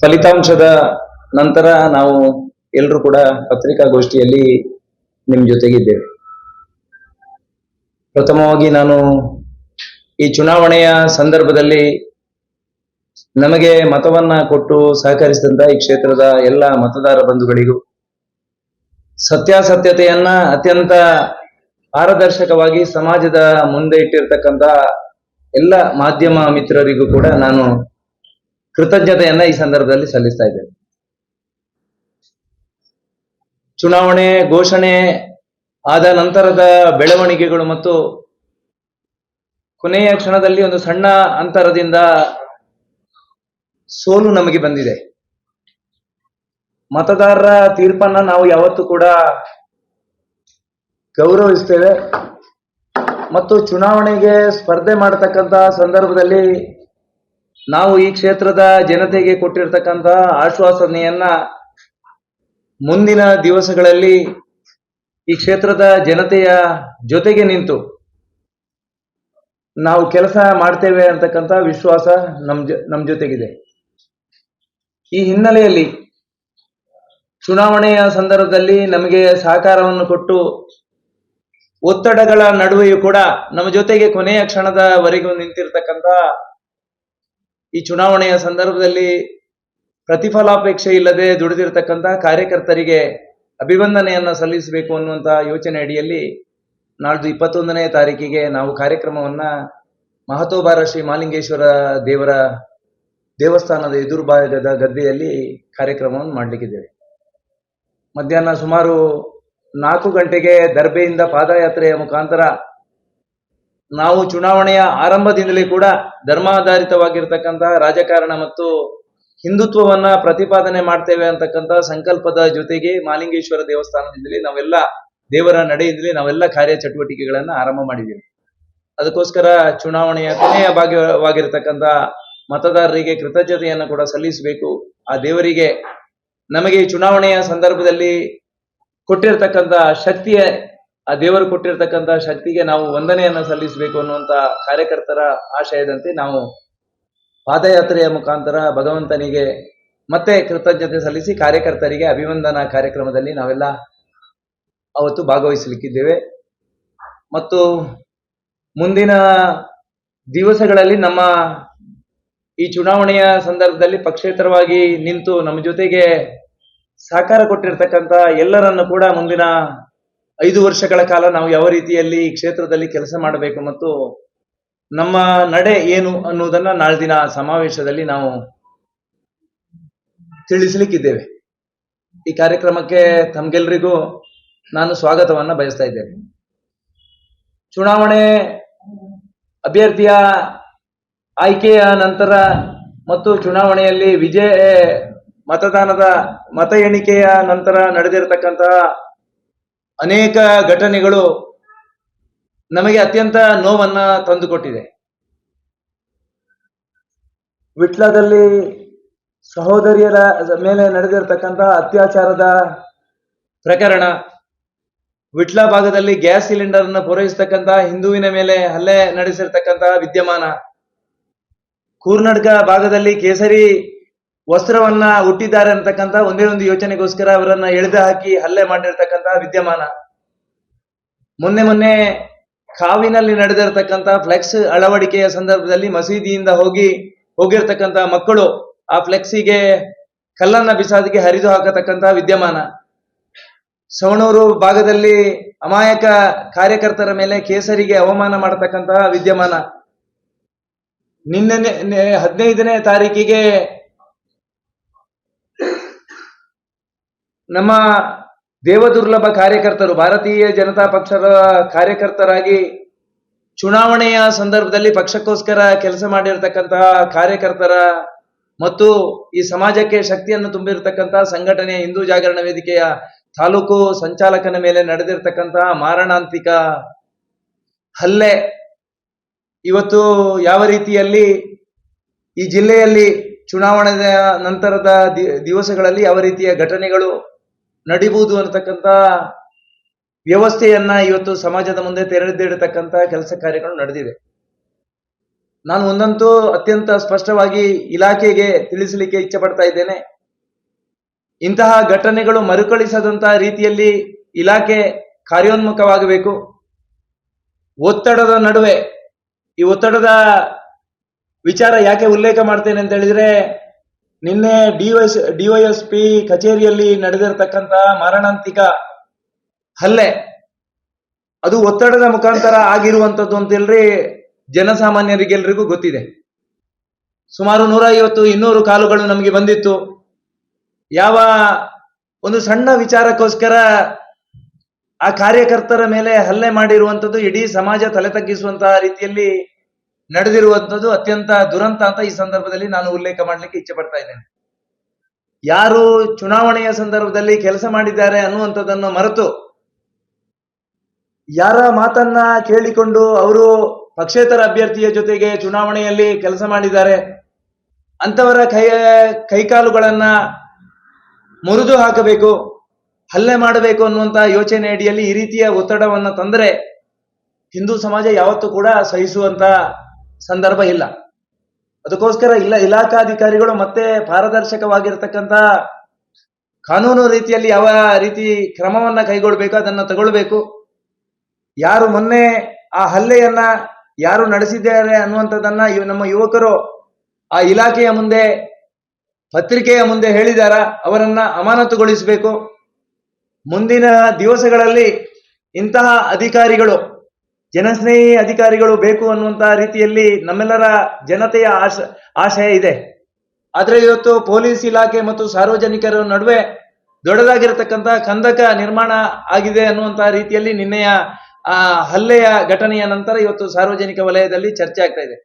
ಫಲಿತಾಂಶದ ನಂತರ ನಾವು ಎಲ್ಲರೂ ಕೂಡ ಪತ್ರಿಕಾಗೋಷ್ಠಿಯಲ್ಲಿ ನಿಮ್ಮ ಜೊತೆಗಿದ್ದೇವೆ. ಪ್ರಥಮವಾಗಿ ನಾನು ಈ ಚುನಾವಣೆಯ ಸಂದರ್ಭದಲ್ಲಿ ನಮಗೆ ಮತವನ್ನ ಕೊಟ್ಟು ಸಹಕರಿಸಿದಂತ ಈ ಕ್ಷೇತ್ರದ ಎಲ್ಲ ಮತದಾರ ಬಂಧುಗಳಿಗೂ, ಸತ್ಯಾಸತ್ಯತೆಯನ್ನ ಅತ್ಯಂತ ಪಾರದರ್ಶಕವಾಗಿ ಸಮಾಜದ ಮುಂದೆ ಇಟ್ಟಿರ್ತಕ್ಕಂಥ ಎಲ್ಲ ಮಾಧ್ಯಮ ಮಿತ್ರರಿಗೂ ಕೂಡ ನಾನು ಕೃತಜ್ಞತೆಯನ್ನ ಈ ಸಂದರ್ಭದಲ್ಲಿ ಸಲ್ಲಿಸ್ತಾ ಇದ್ದೇನೆ. ಚುನಾವಣೆ ಘೋಷಣೆ ಆದ ನಂತರದ ಬೆಳವಣಿಗೆಗಳು ಮತ್ತು ಕೊನೆಯ ಕ್ಷಣದಲ್ಲಿ ಒಂದು ಸಣ್ಣ ಅಂತರದಿಂದ ಸೋಲು ನಮಗೆ ಬಂದಿದೆ. ಮತದಾರರ ತೀರ್ಪನ್ನ ನಾವು ಯಾವತ್ತೂ ಕೂಡ ಗೌರವಿಸ್ತೇವೆ ಮತ್ತು ಚುನಾವಣೆಗೆ ಸ್ಪರ್ಧೆ ಮಾಡತಕ್ಕಂತ ಸಂದರ್ಭದಲ್ಲಿ ನಾವು ಈ ಕ್ಷೇತ್ರದ ಜನತೆಗೆ ಕೊಟ್ಟಿರ್ತಕ್ಕಂಥ ಆಶ್ವಾಸನೆಯನ್ನ ಮುಂದಿನ ದಿವಸಗಳಲ್ಲಿ ಈ ಕ್ಷೇತ್ರದ ಜನತೆಯ ಜೊತೆಗೆ ನಿಂತು ನಾವು ಕೆಲಸ ಮಾಡ್ತೇವೆ ಅಂತಕ್ಕಂಥ ವಿಶ್ವಾಸ ನಮ್ ಜೊತೆಗಿದೆ. ಈ ಹಿನ್ನೆಲೆಯಲ್ಲಿ ಚುನಾವಣೆಯ ಸಂದರ್ಭದಲ್ಲಿ ನಮಗೆ ಸಹಕಾರವನ್ನು ಕೊಟ್ಟು ಒತ್ತಡಗಳ ನಡುವೆಯೂ ಕೂಡ ನಮ್ಮ ಜೊತೆಗೆ ಕೊನೆಯ ಕ್ಷಣದವರೆಗೂ ನಿಂತಿರ್ತಕ್ಕಂಥ ಈ ಚುನಾವಣೆಯ ಸಂದರ್ಭದಲ್ಲಿ ಪ್ರತಿಫಲಾಪೇಕ್ಷೆ ಇಲ್ಲದೆ ದುಡಿದಿರ್ತಕ್ಕಂಥ ಕಾರ್ಯಕರ್ತರಿಗೆ ಅಭಿವಂದನೆಯನ್ನ ಸಲ್ಲಿಸಬೇಕು ಅನ್ನುವಂಥ ಯೋಚನೆ ಅಡಿಯಲ್ಲಿ ನಾಳ್ದು 21ನೇ ತಾರೀಕಿಗೆ ನಾವು ಕಾರ್ಯಕ್ರಮವನ್ನ ಮಹತೋಬಾರ ಶ್ರೀ ಮಹಾಲಿಂಗೇಶ್ವರ ದೇವರ ದೇವಸ್ಥಾನದ ಎದುರುಭಾಗದ ಗದ್ದೆಯಲ್ಲಿ ಕಾರ್ಯಕ್ರಮವನ್ನು ಮಾಡಲಿಕ್ಕಿದ್ದೇವೆ. ಮಧ್ಯಾಹ್ನ ಸುಮಾರು 4 ಗಂಟೆಗೆ ದರ್ಬೆಯಿಂದ ಪಾದಯಾತ್ರೆಯ ಮುಖಾಂತರ ನಾವು ಚುನಾವಣೆಯ ಆರಂಭದಿಂದಲೇ ಕೂಡ ಧರ್ಮಾಧಾರಿತವಾಗಿರ್ತಕ್ಕಂಥ ರಾಜಕಾರಣ ಮತ್ತು ಹಿಂದುತ್ವವನ್ನ ಪ್ರತಿಪಾದನೆ ಮಾಡ್ತೇವೆ ಅಂತಕ್ಕಂಥ ಸಂಕಲ್ಪದ ಜೊತೆಗೆ ಮಹಾಲಿಂಗೇಶ್ವರ ದೇವಸ್ಥಾನದಿಂದಲೇ ನಾವೆಲ್ಲ ದೇವರ ನಡೆಯಿಂದಲೇ ನಾವೆಲ್ಲ ಕಾರ್ಯ ಚಟುವಟಿಕೆಗಳನ್ನ ಆರಂಭ ಮಾಡಿದ್ದೇವೆ. ಅದಕ್ಕೋಸ್ಕರ ಚುನಾವಣೆಯ ಕೊನೆಯ ಭಾಗವಾಗಿರ್ತಕ್ಕಂಥ ಮತದಾರರಿಗೆ ಕೃತಜ್ಞತೆಯನ್ನು ಕೂಡ ಸಲ್ಲಿಸಬೇಕು. ಆ ದೇವರಿಗೆ ನಮಗೆ ಈ ಚುನಾವಣೆಯ ಸಂದರ್ಭದಲ್ಲಿ ಕೊಟ್ಟಿರ್ತಕ್ಕಂಥ ಶಕ್ತಿಯ ಆ ದೇವರು ಕೊಟ್ಟಿರ್ತಕ್ಕಂಥ ಶಕ್ತಿಗೆ ನಾವು ವಂದನೆಯನ್ನು ಸಲ್ಲಿಸಬೇಕು ಅನ್ನುವಂಥ ಕಾರ್ಯಕರ್ತರ ಆಶಯದಂತೆ ನಾವು ಪಾದಯಾತ್ರೆಯ ಮುಖಾಂತರ ಭಗವಂತನಿಗೆ ಮತ್ತೆ ಕೃತಜ್ಞತೆ ಸಲ್ಲಿಸಿ ಕಾರ್ಯಕರ್ತರಿಗೆ ಅಭಿವಂದನಾ ಕಾರ್ಯಕ್ರಮದಲ್ಲಿ ನಾವೆಲ್ಲ ಅವತ್ತು ಭಾಗವಹಿಸಲಿಕ್ಕಿದ್ದೇವೆ. ಮತ್ತು ಮುಂದಿನ ದಿವಸಗಳಲ್ಲಿ ನಮ್ಮ ಈ ಚುನಾವಣೆಯ ಸಂದರ್ಭದಲ್ಲಿ ಪಕ್ಷೇತರವಾಗಿ ನಿಂತು ನಮ್ಮ ಜೊತೆಗೆ ಸಹಕಾರ ಕೊಟ್ಟಿರ್ತಕ್ಕಂಥ ಎಲ್ಲರನ್ನು ಕೂಡ ಮುಂದಿನ 5 ವರ್ಷಗಳ ಕಾಲ ನಾವು ಯಾವ ರೀತಿಯಲ್ಲಿ ಈ ಕ್ಷೇತ್ರದಲ್ಲಿ ಕೆಲಸ ಮಾಡಬೇಕು ಮತ್ತು ನಮ್ಮ ನಡೆ ಏನು ಅನ್ನುವುದನ್ನ ನಾಳ್ದಿನ ಸಮಾವೇಶದಲ್ಲಿ ನಾವು ತಿಳಿಸಲಿಕ್ಕಿದ್ದೇವೆ. ಈ ಕಾರ್ಯಕ್ರಮಕ್ಕೆ ತಮ್ಗೆಲ್ರಿಗೂ ನಾನು ಸ್ವಾಗತವನ್ನ ಬಯಸ್ತಾ ಇದ್ದೇನೆ. ಚುನಾವಣೆ ಅಭ್ಯರ್ಥಿಯ ಆಯ್ಕೆಯ ನಂತರ ಮತ್ತು ಚುನಾವಣೆಯಲ್ಲಿ ಮತದಾನದ ಮತ ಎಣಿಕೆಯ ನಂತರ ನಡೆದಿರತಕ್ಕಂಥ ಅನೇಕ ಘಟನೆಗಳು ನಮಗೆ ಅತ್ಯಂತ ನೋವನ್ನ ತಂದುಕೊಟ್ಟಿದೆ. ವಿಟ್ಲದಲ್ಲಿ ಸಹೋದರಿಯರ ಮೇಲೆ ನಡೆದಿರತಕ್ಕಂಥ ಅತ್ಯಾಚಾರದ ಪ್ರಕರಣ, ವಿಟ್ಲ ಭಾಗದಲ್ಲಿ ಗ್ಯಾಸ್ ಸಿಲಿಂಡರ್ ಅನ್ನು ಪೂರೈಸತಕ್ಕಂಥ ಹಿಂದೂವಿನ ಮೇಲೆ ಹಲ್ಲೆ ನಡೆಸಿರ್ತಕ್ಕಂಥ ವಿದ್ಯಮಾನ, ಕೂರ್ನಾಟಕ ಭಾಗದಲ್ಲಿ ಕೇಸರಿ ವಸ್ತ್ರವನ್ನ ಹುಟ್ಟಿದ್ದಾರೆ ಅಂತಕ್ಕಂಥ ಒಂದೇ ಒಂದು ಯೋಚನೆಗೋಸ್ಕರ ಅವರನ್ನ ಎಳೆದು ಹಾಕಿ ಹಲ್ಲೆ ಮಾಡಿರ್ತಕ್ಕಂಥ ವಿದ್ಯಮಾನ, ಮೊನ್ನೆ ಕಾವಿನಲ್ಲಿ ನಡೆದಿರತಕ್ಕಂಥ ಫ್ಲೆಕ್ಸ್ ಅಳವಡಿಕೆಯ ಸಂದರ್ಭದಲ್ಲಿ ಮಸೀದಿಯಿಂದ ಹೋಗಿರ್ತಕ್ಕಂಥ ಮಕ್ಕಳು ಆ ಫ್ಲೆಕ್ಸಿಗೆ ಕಲ್ಲನ್ನ ಬಿಸಾದಿಗೆ ಹರಿದು ಹಾಕತಕ್ಕಂಥ ವಿದ್ಯಮಾನ, ಸವಣೂರು ಭಾಗದಲ್ಲಿ ಅಮಾಯಕ ಕಾರ್ಯಕರ್ತರ ಮೇಲೆ ಕೇಸರಿಗೆ ಅವಮಾನ ಮಾಡತಕ್ಕಂತಹ ವಿದ್ಯಮಾನ, ನಿನ್ನೆ 15ನೇ ತಾರೀಕಿಗೆ ನಮ್ಮ ದೇವದುರ್ಲಭ ಕಾರ್ಯಕರ್ತರು ಭಾರತೀಯ ಜನತಾ ಪಕ್ಷದ ಕಾರ್ಯಕರ್ತರಾಗಿ ಚುನಾವಣೆಯ ಸಂದರ್ಭದಲ್ಲಿ ಪಕ್ಷಕ್ಕೋಸ್ಕರ ಕೆಲಸ ಮಾಡಿರ್ತಕ್ಕಂತಹ ಕಾರ್ಯಕರ್ತರ ಮತ್ತು ಈ ಸಮಾಜಕ್ಕೆ ಶಕ್ತಿಯನ್ನು ತುಂಬಿರತಕ್ಕಂತಹ ಸಂಘಟನೆ ಹಿಂದೂ ಜಾಗರಣ ವೇದಿಕೆಯ ತಾಲೂಕು ಸಂಚಾಲಕನ ಮೇಲೆ ನಡೆದಿರ್ತಕ್ಕಂತಹ ಮಾರಣಾಂತಿಕ ಹಲ್ಲೆ ಇವತ್ತು ಯಾವ ರೀತಿಯಲ್ಲಿ ಈ ಜಿಲ್ಲೆಯಲ್ಲಿ ಚುನಾವಣೆಯ ನಂತರದ ದಿವಸಗಳಲ್ಲಿ ಯಾವ ರೀತಿಯ ಘಟನೆಗಳು ನಡಿಬಹುದು ಅನ್ನತಕ್ಕಂಥ ವ್ಯವಸ್ಥೆಯನ್ನ ಇವತ್ತು ಸಮಾಜದ ಮುಂದೆ ತೆರೆದಿಡತಕ್ಕಂಥ ಕೆಲಸ ಕಾರ್ಯಗಳು ನಡೆದಿದೆ. ನಾನು ಒಂದಂತೂ ಅತ್ಯಂತ ಸ್ಪಷ್ಟವಾಗಿ ಇಲಾಖೆಗೆ ತಿಳಿಸಲಿಕ್ಕೆ ಇಚ್ಛೆ ಪಡ್ತಾ ಇದ್ದೇನೆ. ಇಂತಹ ಘಟನೆಗಳು ಮರುಕಳಿಸದಂತಹ ರೀತಿಯಲ್ಲಿ ಇಲಾಖೆ ಕಾರ್ಯೋನ್ಮುಖವಾಗಬೇಕು. ಒತ್ತಡದ ನಡುವೆ, ಈ ಒತ್ತಡದ ವಿಚಾರ ಯಾಕೆ ಉಲ್ಲೇಖ ಮಾಡ್ತೇನೆ ಅಂತ ಹೇಳಿದ್ರೆ, ನಿನ್ನೆ ಡಿವೈಎಸ್ಪಿ ಕಚೇರಿಯಲ್ಲಿ ನಡೆದಿರತಕ್ಕಂತ ಮಾರಣಾಂತಿಕ ಹಲ್ಲೆ ಅದು ಒತ್ತಡದ ಮುಖಾಂತರ ಆಗಿರುವಂತದ್ದು ಅಂತೇಳ್ರಿ ಜನಸಾಮಾನ್ಯರಿಗೆಲ್ರಿಗೂ ಗೊತ್ತಿದೆ. ಸುಮಾರು 150-200 ಕಾಲುಗಳು ನಮಗೆ ಬಂದಿತ್ತು. ಯಾವ ಒಂದು ಸಣ್ಣ ವಿಚಾರಕ್ಕೋಸ್ಕರ ಆ ಕಾರ್ಯಕರ್ತರ ಮೇಲೆ ಹಲ್ಲೆ ಮಾಡಿರುವಂತದ್ದು ಇಡೀ ಸಮಾಜ ತಲೆ ತಗ್ಗಿಸುವಂತಹ ರೀತಿಯಲ್ಲಿ ನಡೆದಿರುವಂತದ್ದು ಅತ್ಯಂತ ದುರಂತ ಅಂತ ಈ ಸಂದರ್ಭದಲ್ಲಿ ನಾನು ಉಲ್ಲೇಖ ಮಾಡಲಿಕ್ಕೆ ಇಚ್ಛೆ ಪಡ್ತಾ ಇದ್ದೇನೆ. ಯಾರು ಚುನಾವಣೆಯ ಸಂದರ್ಭದಲ್ಲಿ ಕೆಲಸ ಮಾಡಿದ್ದಾರೆ ಅನ್ನುವಂಥದ್ದನ್ನು ಮರೆತು ಯಾರ ಮಾತನ್ನ ಕೇಳಿಕೊಂಡು ಅವರು ಪಕ್ಷೇತರ ಅಭ್ಯರ್ಥಿಯ ಜೊತೆಗೆ ಚುನಾವಣೆಯಲ್ಲಿ ಕೆಲಸ ಮಾಡಿದ್ದಾರೆ ಅಂತವರ ಕೈಕಾಲುಗಳನ್ನ ಮುರಿದು ಹಾಕಬೇಕು, ಹಲ್ಲೆ ಮಾಡಬೇಕು ಅನ್ನುವಂತ ಯೋಚನೆ ಅಡಿಯಲ್ಲಿ ಈ ರೀತಿಯ ಒತ್ತಡವನ್ನ ತಂದರೆ ಹಿಂದೂ ಸಮಾಜ ಯಾವತ್ತೂ ಕೂಡ ಸಹಿಸುವಂತ ಸಂದರ್ಭ ಇಲ್ಲ. ಅದಕ್ಕೋಸ್ಕರ ಇಲಾಖಾಧಿಕಾರಿಗಳು ಮತ್ತೆ ಪಾರದರ್ಶಕವಾಗಿರ್ತಕ್ಕಂಥ ಕಾನೂನು ರೀತಿಯಲ್ಲಿ ಯಾವ ರೀತಿ ಕ್ರಮವನ್ನ ಕೈಗೊಳ್ಳಬೇಕು ಅದನ್ನ ತಗೊಳ್ಬೇಕು. ಯಾರು ಮೊನ್ನೆ ಆ ಹಲ್ಲೆಯನ್ನ ಯಾರು ನಡೆಸಿದ್ದಾರೆ ಅನ್ನುವಂಥದ್ದನ್ನ ನಮ್ಮ ಯುವಕರು ಆ ಇಲಾಖೆಯ ಮುಂದೆ, ಪತ್ರಿಕೆಯ ಮುಂದೆ ಹೇಳಿದಾರ, ಅವರನ್ನ ಅಮಾನತುಗೊಳಿಸಬೇಕು. ಮುಂದಿನ ದಿವಸಗಳಲ್ಲಿ ಇಂತಹ ಅಧಿಕಾರಿಗಳು, ಜನಸ್ನೇಹಿ ಅಧಿಕಾರಿಗಳು ಬೇಕು ಅನ್ನುವಂತ ರೀತಿಯಲ್ಲಿ ನಮ್ಮೆಲ್ಲರ ಜನತೆಯ ಆಶಯ ಇದೆ. ಆದ್ರೆ ಇವತ್ತು ಪೊಲೀಸ್ ಇಲಾಖೆ ಮತ್ತು ಸಾರ್ವಜನಿಕರ ನಡುವೆ ದೊಡ್ಡದಾಗಿರತಕ್ಕಂತ ಕಂದಕ ನಿರ್ಮಾಣ ಆಗಿದೆ ಅನ್ನುವಂತ ರೀತಿಯಲ್ಲಿ ನಿನ್ನೆಯ ಆ ಹಲ್ಲೆಯ ಘಟನೆಯ ನಂತರ ಇವತ್ತು ಸಾರ್ವಜನಿಕ ವಲಯದಲ್ಲಿ ಚರ್ಚೆ ಆಗ್ತಾ ಇದೆ.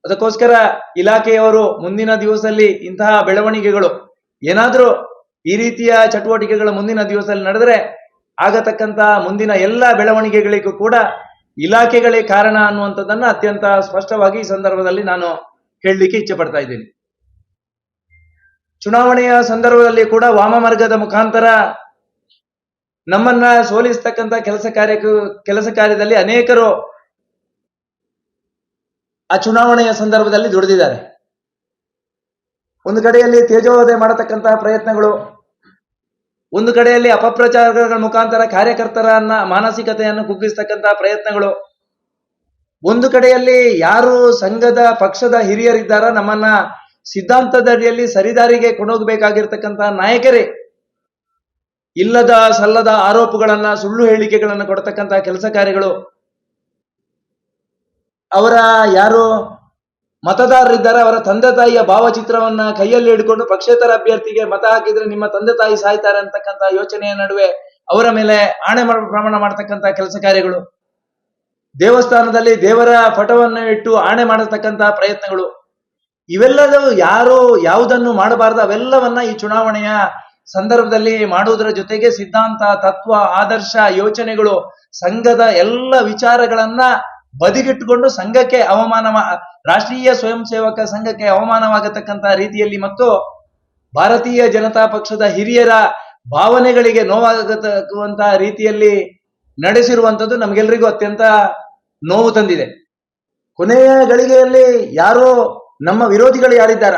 ಅದಕ್ಕೋಸ್ಕರ ಇಲಾಖೆಯವರು ಮುಂದಿನ ದಿವಸದಲ್ಲಿ ಇಂತಹ ಬೆಳವಣಿಗೆಗಳು ಏನಾದ್ರೂ ಈ ರೀತಿಯ ಚಟುವಟಿಕೆಗಳ ಮುಂದಿನ ದಿವಸದಲ್ಲಿ ನಡೆದರೆ ಆಗತಕ್ಕಂತ ಮುಂದಿನ ಎಲ್ಲ ಬೆಳವಣಿಗೆಗಳಿಗೂ ಕೂಡ ಇಲಾಖೆಗಳೇ ಕಾರಣ ಅನ್ನುವಂಥದ್ದನ್ನ ಅತ್ಯಂತ ಸ್ಪಷ್ಟವಾಗಿ ಈ ಸಂದರ್ಭದಲ್ಲಿ ನಾನು ಹೇಳಲಿಕ್ಕೆ ಇಚ್ಛೆ ಪಡ್ತಾ ಇದ್ದೇನೆ. ಚುನಾವಣೆಯ ಸಂದರ್ಭದಲ್ಲಿ ಕೂಡ ವಾಮಮಾರ್ಗದ ಮುಖಾಂತರ ನಮ್ಮನ್ನ ಸೋಲಿಸ್ತಕ್ಕಂಥ ಕೆಲಸ ಕಾರ್ಯದಲ್ಲಿ ಅನೇಕರು ಆ ಚುನಾವಣೆಯ ಸಂದರ್ಭದಲ್ಲಿ ದುಡಿದಿದ್ದಾರೆ. ಒಂದು ಕಡೆಯಲ್ಲಿ ತೇಜೋವಧೆ ಮಾಡತಕ್ಕಂತಹ ಪ್ರಯತ್ನಗಳು, ಒಂದು ಕಡೆಯಲ್ಲಿ ಅಪಪ್ರಚಾರಗಳ ಮುಖಾಂತರ ಕಾರ್ಯಕರ್ತರನ್ನ ಮಾನಸಿಕತೆಯನ್ನು ಕುಗ್ಗಿಸ್ತಕ್ಕಂತಹ ಪ್ರಯತ್ನಗಳು, ಒಂದು ಕಡೆಯಲ್ಲಿ ಯಾರು ಸಂಘದ ಪಕ್ಷದ ಹಿರಿಯರಿದ್ದಾರ ನಮ್ಮನ್ನ ಸಿದ್ಧಾಂತದ ಅಡಿಯಲ್ಲಿ ಸರಿದಾರಿಗೆ ಕೊಂಡೋಗ್ಬೇಕಾಗಿರ್ತಕ್ಕಂತಹ ನಾಯಕರೇ ಇಲ್ಲದ ಸಲ್ಲದ ಆರೋಪಗಳನ್ನ, ಸುಳ್ಳು ಹೇಳಿಕೆಗಳನ್ನ ಕೊಡ್ತಕ್ಕಂತಹ ಕೆಲಸ ಕಾರ್ಯಗಳು, ಅವರ ಯಾರು ಮತದಾರರಿದ್ದಾರೆ ಅವರ ತಂದೆ ತಾಯಿಯ ಭಾವಚಿತ್ರವನ್ನ ಕೈಯಲ್ಲಿ ಹಿಡ್ಕೊಂಡು ಪಕ್ಷೇತರ ಅಭ್ಯರ್ಥಿಗೆ ಮತ ಹಾಕಿದ್ರೆ ನಿಮ್ಮ ತಂದೆ ತಾಯಿ ಸಾಯ್ತಾರೆ ಅಂತಕ್ಕಂಥ ಯೋಚನೆಯ ನಡುವೆ ಅವರ ಮೇಲೆ ಆಣೆ ಪ್ರಮಾಣ ಮಾಡತಕ್ಕಂಥ ಕೆಲಸ ಕಾರ್ಯಗಳು, ದೇವಸ್ಥಾನದಲ್ಲಿ ದೇವರ ಪಟವನ್ನು ಇಟ್ಟು ಆಣೆ ಮಾಡತಕ್ಕಂತಹ ಪ್ರಯತ್ನಗಳು, ಇವೆಲ್ಲದೂ ಯಾರು ಯಾವುದನ್ನು ಮಾಡಬಾರದು ಅವೆಲ್ಲವನ್ನ ಈ ಚುನಾವಣೆಯ ಸಂದರ್ಭದಲ್ಲಿ ಮಾಡುವುದರ ಜೊತೆಗೆ ಸಿದ್ಧಾಂತ, ತತ್ವ, ಆದರ್ಶ, ಯೋಚನೆಗಳು, ಸಂಘದ ಎಲ್ಲ ವಿಚಾರಗಳನ್ನ ಬದಿಗಿಟ್ಟುಕೊಂಡು ಸಂಘಕ್ಕೆ ರಾಷ್ಟ್ರೀಯ ಸ್ವಯಂ ಸೇವಕ ಸಂಘಕ್ಕೆ ಅವಮಾನವಾಗತಕ್ಕಂತ ರೀತಿಯಲ್ಲಿ ಮತ್ತು ಭಾರತೀಯ ಜನತಾ ಪಕ್ಷದ ಹಿರಿಯರ ಭಾವನೆಗಳಿಗೆ ನೋವಾಗತಕ್ಕಂತಹ ರೀತಿಯಲ್ಲಿ ನಡೆಸಿರುವಂತದ್ದು ನಮಗೆಲ್ಲರಿಗೂ ಅತ್ಯಂತ ನೋವು ತಂದಿದೆ. ಕೊನೆಯ ಗಳಿಗೆಯಲ್ಲಿ ಯಾರೋ ನಮ್ಮ ವಿರೋಧಿಗಳು ಯಾರಿದ್ದಾರ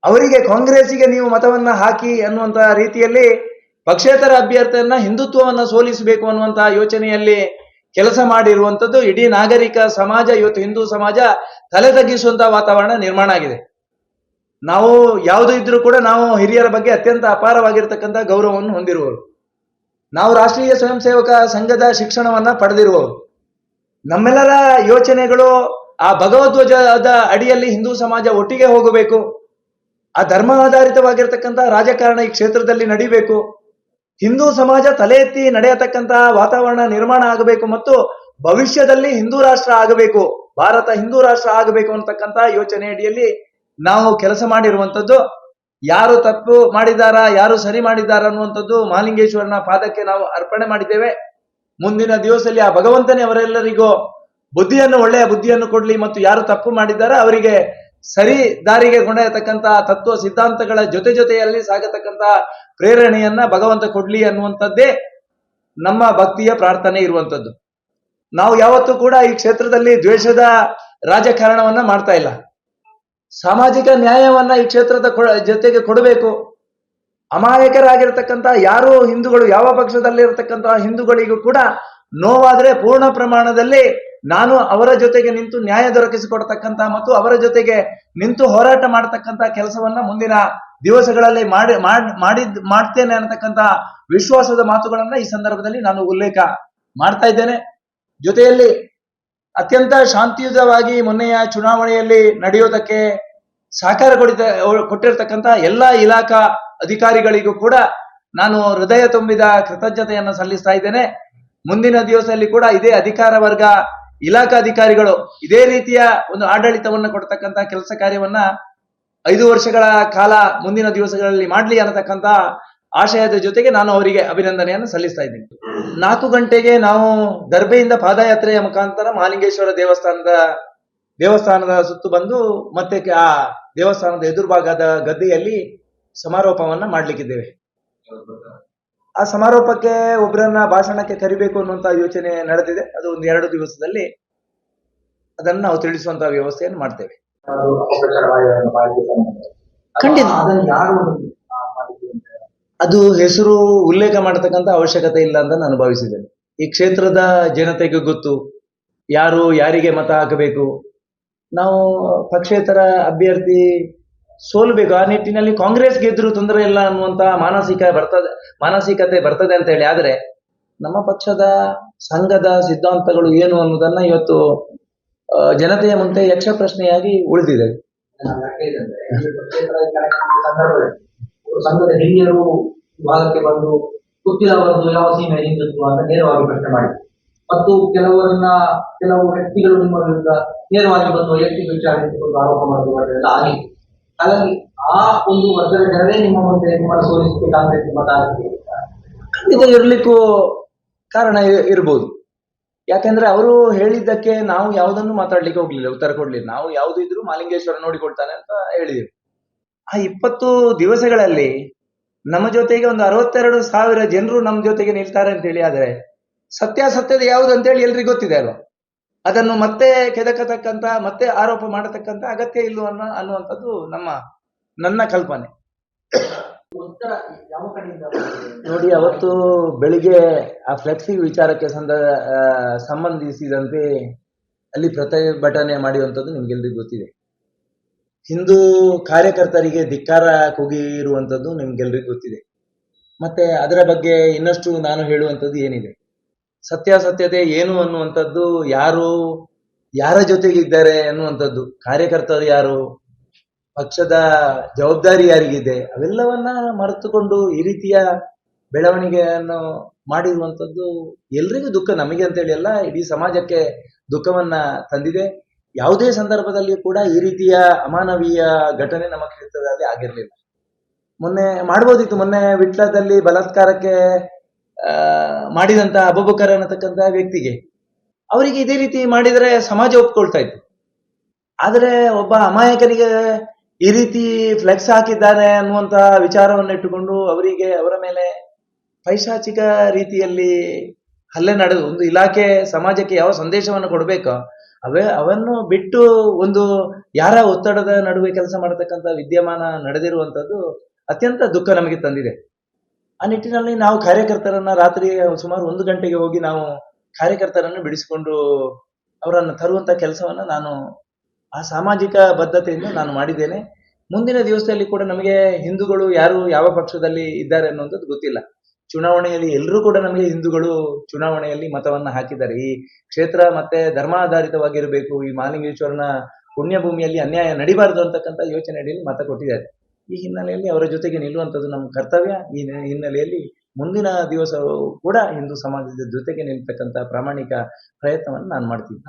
ಅವರಿಗೆ ಕಾಂಗ್ರೆಸ್ಸಿಗೆ ನೀವು ಮತವನ್ನ ಹಾಕಿ ಅನ್ನುವಂತಹ ರೀತಿಯಲ್ಲಿ ಪಕ್ಷೇತರ ಅಭ್ಯರ್ಥಿಯನ್ನ ಹಿಂದುತ್ವವನ್ನ ಸೋಲಿಸಬೇಕು ಅನ್ನುವಂತಹ ಯೋಚನೆಯಲ್ಲಿ ಕೆಲಸ ಮಾಡಿರುವಂತದ್ದು ಇಡೀ ನಾಗರಿಕ ಸಮಾಜ, ಇವತ್ತು ಹಿಂದೂ ಸಮಾಜ ತಲೆ ತಗ್ಗಿಸುವಂತಹ ವಾತಾವರಣ ನಿರ್ಮಾಣ ಆಗಿದೆ. ನಾವು ಯಾವುದು ಇದ್ರೂ ಕೂಡ ನಾವು ಹಿರಿಯರ ಬಗ್ಗೆ ಅತ್ಯಂತ ಅಪಾರವಾಗಿರ್ತಕ್ಕಂಥ ಗೌರವವನ್ನು ಹೊಂದಿರುವವರು, ನಾವು ರಾಷ್ಟ್ರೀಯ ಸ್ವಯಂ ಸೇವಕ ಸಂಘದ ಶಿಕ್ಷಣವನ್ನ ಪಡೆದಿರುವವರು, ನಮ್ಮೆಲ್ಲರ ಯೋಚನೆಗಳು ಆ ಭಗವದ್ವಜದ ಅಡಿಯಲ್ಲಿ ಹಿಂದೂ ಸಮಾಜ ಒಟ್ಟಿಗೆ ಹೋಗಬೇಕು, ಆ ಧರ್ಮ ಆಧಾರಿತವಾಗಿರ್ತಕ್ಕಂಥ ರಾಜಕಾರಣ ಈ ಕ್ಷೇತ್ರದಲ್ಲಿ ನಡಿಬೇಕು, ಹಿಂದೂ ಸಮಾಜ ತಲೆ ಎತ್ತಿ ನಡೆಯತಕ್ಕಂತಹ ವಾತಾವರಣ ನಿರ್ಮಾಣ ಆಗಬೇಕು ಮತ್ತು ಭವಿಷ್ಯದಲ್ಲಿ ಹಿಂದೂ ರಾಷ್ಟ್ರ ಆಗಬೇಕು, ಭಾರತ ಹಿಂದೂ ರಾಷ್ಟ್ರ ಆಗಬೇಕು ಅಂತಕ್ಕಂಥ ಯೋಚನೆ ಅಡಿಯಲ್ಲಿ ನಾವು ಕೆಲಸ ಮಾಡಿರುವಂತದ್ದು. ಯಾರು ತಪ್ಪು ಮಾಡಿದಾರ, ಯಾರು ಸರಿ ಮಾಡಿದಾರ ಅನ್ನುವಂಥದ್ದು ಮಹಾಲಿಂಗೇಶ್ವರನ ಪಾದಕ್ಕೆ ನಾವು ಅರ್ಪಣೆ ಮಾಡಿದ್ದೇವೆ. ಮುಂದಿನ ದಿವಸದಲ್ಲಿ ಆ ಭಗವಂತನೇ ಅವರೆಲ್ಲರಿಗೂ ಒಳ್ಳೆಯ ಬುದ್ಧಿಯನ್ನು ಕೊಡ್ಲಿ ಮತ್ತು ಯಾರು ತಪ್ಪು ಮಾಡಿದ್ದಾರೆ ಅವರಿಗೆ ಸರಿ ದಾರಿಗೆ ಕೊಂಡೊಯ್ಯತಕ್ಕಂತ ತತ್ವ ಸಿದ್ಧಾಂತಗಳ ಜೊತೆಯಲ್ಲಿ ಸಾಗತಕ್ಕಂತ ಪ್ರೇರಣೆಯನ್ನ ಭಗವಂತ ಕೊಡ್ಲಿ ಅನ್ನುವಂಥದ್ದೇ ನಮ್ಮ ಭಕ್ತಿಯ ಪ್ರಾರ್ಥನೆ ಇರುವಂತದ್ದು. ನಾವು ಯಾವತ್ತೂ ಕೂಡ ಈ ಕ್ಷೇತ್ರದಲ್ಲಿ ದ್ವೇಷದ ರಾಜಕಾರಣವನ್ನ ಮಾಡ್ತಾ ಇಲ್ಲ. ಸಾಮಾಜಿಕ ನ್ಯಾಯವನ್ನ ಈ ಕ್ಷೇತ್ರದ ಜೊತೆಗೆ ಕೊಡಬೇಕು. ಅಮಾಯಕರಾಗಿರ್ತಕ್ಕಂಥ ಯಾರು ಹಿಂದೂಗಳು, ಯಾವ ಪಕ್ಷದಲ್ಲಿರತಕ್ಕಂತಹ ಹಿಂದೂಗಳಿಗೂ ಕೂಡ ನೋವಾದ್ರೆ ಪೂರ್ಣ ಪ್ರಮಾಣದಲ್ಲಿ ನಾನು ಅವರ ಜೊತೆಗೆ ನಿಂತು ನ್ಯಾಯ ದೊರಕಿಸಿಕೊಡ್ತಕ್ಕಂಥ ಮತ್ತು ಅವರ ಜೊತೆಗೆ ನಿಂತು ಹೋರಾಟ ಮಾಡತಕ್ಕಂಥ ಕೆಲಸವನ್ನ ಮುಂದಿನ ದಿವಸಗಳಲ್ಲಿ ಮಾಡ್ತೇನೆ ಅನ್ನತಕ್ಕಂಥ ವಿಶ್ವಾಸದ ಮಾತುಗಳನ್ನ ಈ ಸಂದರ್ಭದಲ್ಲಿ ನಾನು ಉಲ್ಲೇಖ ಮಾಡ್ತಾ ಇದ್ದೇನೆ. ಜೊತೆಯಲ್ಲಿ ಅತ್ಯಂತ ಶಾಂತಿಯುತವಾಗಿ ಮೊನ್ನೆಯ ಚುನಾವಣೆಯಲ್ಲಿ ನಡೆಯೋದಕ್ಕೆ ಸಹಕಾರ ಕೊಟ್ಟಿರ್ತಕ್ಕಂಥ ಎಲ್ಲಾ ಇಲಾಖಾ ಅಧಿಕಾರಿಗಳಿಗೂ ಕೂಡ ನಾನು ಹೃದಯ ತುಂಬಿದ ಕೃತಜ್ಞತೆಯನ್ನು ಸಲ್ಲಿಸ್ತಾ ಇದ್ದೇನೆ. ಮುಂದಿನ ದಿವಸದಲ್ಲಿ ಕೂಡ ಇದೇ ಅಧಿಕಾರ ವರ್ಗ, ಇಲಾಖಾ ಅಧಿಕಾರಿಗಳು ಇದೇ ರೀತಿಯ ಒಂದು ಆಡಳಿತವನ್ನು ಕೊಡ್ತಕ್ಕಂಥ ಕೆಲಸ ಕಾರ್ಯವನ್ನ 5 ವರ್ಷಗಳ ಕಾಲ ಮುಂದಿನ ದಿವಸಗಳಲ್ಲಿ ಮಾಡ್ಲಿ ಅನ್ನತಕ್ಕಂಥ ಆಶಯದ ಜೊತೆಗೆ ನಾನು ಅವರಿಗೆ ಅಭಿನಂದನೆಯನ್ನು ಸಲ್ಲಿಸ್ತಾ ಇದ್ದೀನಿ. 4 ಗಂಟೆಗೆ ನಾವು ದರ್ಬೆಯಿಂದ ಪಾದಯಾತ್ರೆಯ ಮುಖಾಂತರ ಮಹಾಲಿಂಗೇಶ್ವರ ದೇವಸ್ಥಾನದ ಸುತ್ತು ಬಂದು ಮತ್ತೆ ಆ ದೇವಸ್ಥಾನದ ಎದುರುಭಾಗದ ಗದ್ದೆಯಲ್ಲಿ ಸಮಾರೋಪವನ್ನ ಮಾಡ್ಲಿಕ್ಕಿದ್ದೇವೆ. ಆ ಸಮಾರೋಪಕ್ಕೆ ಒಬ್ಬರನ್ನ ಭಾಷಣಕ್ಕೆ ಕರಿಬೇಕು ಅನ್ನುವಂತ ಯೋಚನೆ ನಡೆದಿದೆ. ಅದು 1-2 ದಿವಸದಲ್ಲಿ ಅದನ್ನು ನಾವು ತಿಳಿಸುವಂತಹ ವ್ಯವಸ್ಥೆಯನ್ನು ಮಾಡ್ತೇವೆ. ಖಂಡಿತ ಅದು ಹೆಸರು ಉಲ್ಲೇಖ ಮಾಡತಕ್ಕಂತ ಅವಶ್ಯಕತೆ ಇಲ್ಲ ಅಂತ ನಾನು ಭಾವಿಸಿದ್ದೇನೆ. ಈ ಕ್ಷೇತ್ರದ ಜನತೆಗೆ ಗೊತ್ತು ಯಾರು ಯಾರಿಗೆ ಮತ ಹಾಕಬೇಕು. ನಾವು ಪಕ್ಷೇತರ ಅಭ್ಯರ್ಥಿ ಸೋಲ್ಬೇಕು, ಆ ನಿಟ್ಟಿನಲ್ಲಿ ಕಾಂಗ್ರೆಸ್ ಗೆದ್ರು ತೊಂದರೆ ಇಲ್ಲ ಅನ್ನುವಂತ ಮಾನಸಿಕತೆ ಬರ್ತದೆ ಅಂತ ಹೇಳಿ. ಆದ್ರೆ ನಮ್ಮ ಪಕ್ಷದ ಸಂಘದ ಸಿದ್ಧಾಂತಗಳು ಏನು ಅನ್ನೋದನ್ನ ಇವತ್ತು ಜನತೆಯ ಮುಂದೆ ಯಕ್ಷ ಪ್ರಶ್ನೆಯಾಗಿ ಉಳಿದಿದೆ. ಸಂಘದ ಹಿರಿಯರು ವಿಭಾಗಕ್ಕೆ ಬಂದು ಪುತ್ತಿಲ ಅವರದ್ದು ಯಾವ ಸೀಮೆ ಹಿಂದುತ್ವ ಅಂತ ನೇರವಾಗಿ ಪ್ರಶ್ನೆ ಮಾಡಿದ್ರು ಮತ್ತು ಕೆಲವು ವ್ಯಕ್ತಿಗಳು ನಿಮ್ಮ ವಿರುದ್ಧ ನೇರವಾಗಿ ಬಂದು ವೈಯಕ್ತಿಕ ವಿಚಾರ ಆರೋಪ ಮಾಡುವುದೆಲ್ಲ ಆಗಿತ್ತು. ಹಾಗಾಗಿ ಆ ಒಂದು ವರ್ಗದ ಜನರೇ ನಿಮ್ಮ ಮುಂದೆ ನಿಮ್ಮನ್ನು ಸೋಲಿಸಲಿಕ್ಕೆ ಕಾಂಗ್ರೆಸ್ ಮತ ಇದು ಇರ್ಲಿಕ್ಕೂ ಕಾರಣ ಇರ್ಬೋದು. ಯಾಕಂದ್ರೆ ಅವರು ಹೇಳಿದ್ದಕ್ಕೆ ನಾವು ಯಾವುದನ್ನು ಮಾತಾಡ್ಲಿಕ್ಕೆ ಹೋಗ್ಲಿಲ್ಲ, ಉತ್ತರ ಕೊಡ್ಲಿಲ್ಲ. ನಾವು ಯಾವ್ದು ಇದ್ರು ಮಹಾಲಿಂಗೇಶ್ವರ ನೋಡಿಕೊಳ್ತಾನೆ ಅಂತ ಹೇಳಿದೆವು. ಆ 20 ದಿವಸಗಳಲ್ಲಿ ನಮ್ಮ ಜೊತೆಗೆ ಒಂದು 62,000 ಜನರು ನಮ್ಮ ಜೊತೆಗೆ ನಿಲ್ತಾರೆ ಅಂತ ಹೇಳಿ. ಆದ್ರೆ ಸತ್ಯಾಸತ್ಯದ ಯಾವುದು ಅಂತೇಳಿ ಎಲ್ರಿಗೂ ಗೊತ್ತಿದೆ ಅಲ್ವಾ. ಅದನ್ನು ಮತ್ತೆ ಕೆದಕತಕ್ಕಂತ ಮತ್ತೆ ಆರೋಪ ಮಾಡತಕ್ಕಂತ ಅಗತ್ಯ ಇಲ್ಲ ಅನ್ನುವಂಥದ್ದು ನನ್ನ ಕಲ್ಪನೆ. ನೋಡಿ, ಅವತ್ತು ಬೆಳಿಗ್ಗೆ ಆ ಫ್ಲೆಕ್ಸಿ ವಿಚಾರಕ್ಕೆ ಸಂಬಂಧಿಸಿದಂತೆ ಅಲ್ಲಿ ಪ್ರತಿಭಟನೆ ಮಾಡಿರುವಂಥದ್ದು ನಿಮ್ಗೆಲ್ರಿಗೂ ಗೊತ್ತಿದೆ. ಹಿಂದೂ ಕಾರ್ಯಕರ್ತರಿಗೆ ಧಿಕ್ಕಾರ ಕೂಗಿರುವಂಥದ್ದು ನಿಮ್ಗೆಲ್ರಿಗೂ ಗೊತ್ತಿದೆ. ಮತ್ತೆ ಅದರ ಬಗ್ಗೆ ಇನ್ನಷ್ಟು ನಾನು ಹೇಳುವಂಥದ್ದು ಏನಿದೆ, ಸತ್ಯಾಸತ್ಯತೆ ಏನು ಅನ್ನುವಂಥದ್ದು, ಯಾರ ಜೊತೆಗಿದ್ದಾರೆ ಅನ್ನುವಂಥದ್ದು, ಕಾರ್ಯಕರ್ತರು ಯಾರು, ಪಕ್ಷದ ಜವಾಬ್ದಾರಿ ಯಾರಿಗಿದೆ, ಅವೆಲ್ಲವನ್ನ ಮರೆತುಕೊಂಡು ಈ ರೀತಿಯ ಬೆಳವಣಿಗೆಯನ್ನು ಮಾಡಿರುವಂಥದ್ದು ಎಲ್ರಿಗೂ ದುಃಖ. ನಮಗೆ ಅಂತೇಳಿ ಅಲ್ಲ, ಇಡೀ ಸಮಾಜಕ್ಕೆ ದುಃಖವನ್ನ ತಂದಿದೆ. ಯಾವುದೇ ಸಂದರ್ಭದಲ್ಲಿ ಕೂಡ ಈ ರೀತಿಯ ಅಮಾನವೀಯ ಘಟನೆ ನಮ್ಮ ಕ್ಷೇತ್ರದಲ್ಲಿ ಆಗಿರಲಿಲ್ಲ. ಮೊನ್ನೆ ಮಾಡ್ಬೋದಿತ್ತು. ಮೊನ್ನೆ ವಿಟ್ಲದಲ್ಲಿ ಬಲಾತ್ಕಾರಕ್ಕೆ ಮಾಡಿದಂತ ಅಬೂಬಕರ್ ಅನ್ನತಕ್ಕಂತ ವ್ಯಕ್ತಿಗೆ ಅವರಿಗೆ ಇದೇ ರೀತಿ ಮಾಡಿದರೆ ಸಮಾಜ ಒಪ್ಕೊಳ್ತಾ ಇತ್ತು. ಆದ್ರೆ ಒಬ್ಬ ಅಮಾಯಕನಿಗೆ ಈ ರೀತಿ ಫ್ಲೆಕ್ಸ್ ಹಾಕಿದ್ದಾರೆ ಅನ್ನುವಂತ ವಿಚಾರವನ್ನು ಇಟ್ಟುಕೊಂಡು ಅವರ ಮೇಲೆ ಪೈಶಾಚಿಕ ರೀತಿಯಲ್ಲಿ ಹಲ್ಲೆ ನಡೆದು ಒಂದು ಇಲಾಖೆ ಸಮಾಜಕ್ಕೆ ಯಾವ ಸಂದೇಶವನ್ನು ಕೊಡಬೇಕೋ ಅವನ್ನು ಬಿಟ್ಟು ಒಂದು ಯಾರ ಒತ್ತಡದ ನಡುವೆ ಕೆಲಸ ಮಾಡತಕ್ಕಂಥ ವಿದ್ಯಮಾನ ನಡೆದಿರುವಂತದ್ದು ಅತ್ಯಂತ ದುಃಖ ನಮಗೆ ತಂದಿದೆ. ಆ ನಿಟ್ಟಿನಲ್ಲಿ ನಾವು ಕಾರ್ಯಕರ್ತರನ್ನ ರಾತ್ರಿ ಸುಮಾರು 1 ಗಂಟೆಗೆ ಹೋಗಿ ನಾವು ಕಾರ್ಯಕರ್ತರನ್ನು ಬಿಡಿಸಿಕೊಂಡು ಅವರನ್ನು ತರುವಂತ ಕೆಲಸವನ್ನ ನಾನು ಆ ಸಾಮಾಜಿಕ ಬದ್ಧತೆಯಿಂದ ನಾನು ಮಾಡಿದ್ದೇನೆ. ಮುಂದಿನ ದಿವಸದಲ್ಲಿ ಕೂಡ ನಮಗೆ ಹಿಂದೂಗಳು ಯಾರು ಯಾವ ಪಕ್ಷದಲ್ಲಿ ಇದ್ದಾರೆ ಅನ್ನುವಂಥದ್ದು ಗೊತ್ತಿಲ್ಲ. ಚುನಾವಣೆಯಲ್ಲಿ ಎಲ್ಲರೂ ಕೂಡ ನಮಗೆ ಹಿಂದೂಗಳು ಚುನಾವಣೆಯಲ್ಲಿ ಮತವನ್ನ ಹಾಕಿದ್ದಾರೆ. ಈ ಕ್ಷೇತ್ರ ಮತ್ತೆ ಧರ್ಮಾಧಾರಿತವಾಗಿರಬೇಕು, ಈ ಮಹಾಲಿಂಗೇಶ್ವರನ ಪುಣ್ಯಭೂಮಿಯಲ್ಲಿ ಅನ್ಯಾಯ ನಡಿಬಾರದು ಅಂತಕ್ಕಂಥ ಯೋಚನೆ ಅಡಿಯಲ್ಲಿ ಮತ ಕೊಟ್ಟಿದ್ದಾರೆ. ಈ ಹಿನ್ನೆಲೆಯಲ್ಲಿ ಅವರ ಜೊತೆಗೆ ನಿಲ್ಲುವಂಥದ್ದು ನಮ್ಮ ಕರ್ತವ್ಯ. ಈ ಹಿನ್ನೆಲೆಯಲ್ಲಿ ಮುಂದಿನ ದಿವಸ ಕೂಡ ಹಿಂದೂ ಸಮಾಜದ ಜೊತೆಗೆ ನಿಲ್ತಕ್ಕಂಥ ಪ್ರಾಮಾಣಿಕ ಪ್ರಯತ್ನವನ್ನು ನಾನು ಮಾಡ್ತೀನಿ.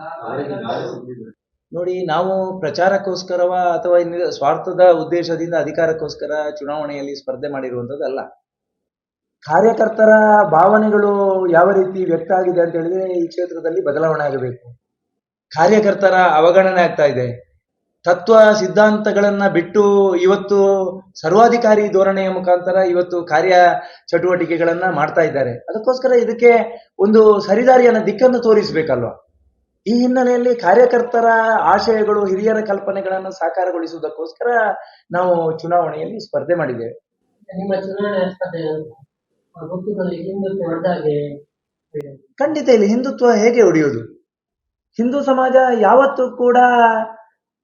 ನೋಡಿ, ನಾವು ಪ್ರಚಾರಕ್ಕೋಸ್ಕರವ ಅಥವಾ ಸ್ವಾರ್ಥದ ಉದ್ದೇಶದಿಂದ ಅಧಿಕಾರಕ್ಕೋಸ್ಕರ ಚುನಾವಣೆಯಲ್ಲಿ ಸ್ಪರ್ಧೆ ಮಾಡಿರುವಂಥದ್ದು ಅಲ್ಲ. ಕಾರ್ಯಕರ್ತರ ಭಾವನೆಗಳು ಯಾವ ರೀತಿ ವ್ಯಕ್ತ ಆಗಿದೆ ಅಂತ ಹೇಳಿದ್ರೆ ಈ ಕ್ಷೇತ್ರದಲ್ಲಿ ಬದಲಾವಣೆ ಆಗಬೇಕು. ಕಾರ್ಯಕರ್ತರ ಅವಗಣನೆ ಆಗ್ತಾ ಇದೆ. ತತ್ವ ಸಿದ್ಧಾಂತಗಳನ್ನ ಬಿಟ್ಟು ಇವತ್ತು ಸರ್ವಾಧಿಕಾರಿ ಧೋರಣೆಯ ಮುಖಾಂತರ ಇವತ್ತು ಕಾರ್ಯ ಚಟುವಟಿಕೆಗಳನ್ನ ಮಾಡ್ತಾ ಇದ್ದಾರೆ. ಅದಕ್ಕೋಸ್ಕರ ಇದಕ್ಕೆ ಒಂದು ಸರಿದಾರಿಯನ್ನ ದಿಕ್ಕನ್ನು ತೋರಿಸ್ಬೇಕಲ್ವಾ. ಈ ಹಿನ್ನೆಲೆಯಲ್ಲಿ ಕಾರ್ಯಕರ್ತರ ಆಶಯಗಳು, ಹಿರಿಯರ ಕಲ್ಪನೆಗಳನ್ನು ಸಾಕಾರಗೊಳಿಸುವುದಕ್ಕೋಸ್ಕರ ನಾವು ಚುನಾವಣೆಯಲ್ಲಿ ಸ್ಪರ್ಧೆ ಮಾಡಿದ್ದೇವೆ. ನಿಮ್ಮ ಚುನಾವಣೆ ಸ್ಪರ್ಧೆ ಹುಟ್ಟುದಲ್ಲಿ ಹಿಂದುತ್ವ ಹೊಡೆದಾಗೆ ಖಂಡಿತ ಇಲ್ಲಿ ಹಿಂದುತ್ವ ಹೇಗೆ ಒಡೆಯುವುದು? ಹಿಂದೂ ಸಮಾಜ ಯಾವತ್ತೂ ಕೂಡ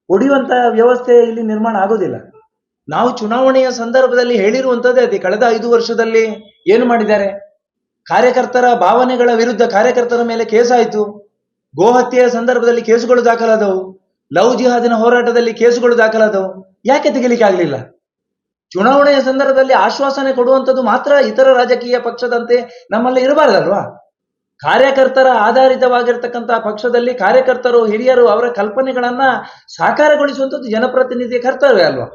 ಒಡೆಯುವಂತ ವ್ಯವಸ್ಥೆ ಇಲ್ಲಿ ನಿರ್ಮಾಣ ಆಗೋದಿಲ್ಲ. ನಾವು ಚುನಾವಣೆಯ ಸಂದರ್ಭದಲ್ಲಿ ಹೇಳಿರುವಂತದ್ದೇ ಅದೇ. ಕಳೆದ 5 ವರ್ಷದಲ್ಲಿ ಏನು ಮಾಡಿದ್ದಾರೆ? ಕಾರ್ಯಕರ್ತರ ಭಾವನೆಗಳ ವಿರುದ್ಧ ಕಾರ್ಯಕರ್ತರ ಮೇಲೆ ಕೇಸಾಯಿತು. ಗೋಹತ್ಯೆಯ ಸಂದರ್ಭದಲ್ಲಿ ಕೇಸುಗಳು ದಾಖಲಾದವು. ಲವ್ ಜಿಹಾದಿನ ಹೋರಾಟದಲ್ಲಿ ಕೇಸುಗಳು ದಾಖಲಾದವು. ಯಾಕೆ ತೆಗಿಲಿಕ್ಕೆ ಆಗ್ಲಿಲ್ಲ? ಚುನಾವಣೆಯ ಸಂದರ್ಭದಲ್ಲಿ ಆಶ್ವಾಸನೆ ಕೊಡುವಂಥದ್ದು ಮಾತ್ರ ಇತರ ರಾಜಕೀಯ ಪಕ್ಷದಂತೆ ನಮ್ಮಲ್ಲಿ ಇರಬಾರ್ದಲ್ವಾ? ಕಾರ್ಯಕರ್ತರ ಆಧಾರಿತವಾಗಿರ್ತಕ್ಕಂತಹ ಪಕ್ಷದಲ್ಲಿ ಕಾರ್ಯಕರ್ತರು, ಹಿರಿಯರು ಅವರ ಕಲ್ಪನೆಗಳನ್ನ ಸಾಕಾರಗೊಳಿಸುವಂಥದ್ದು ಜನಪ್ರತಿನಿಧಿಯ ಕರ್ತವ್ಯ ಅಲ್ವಾ?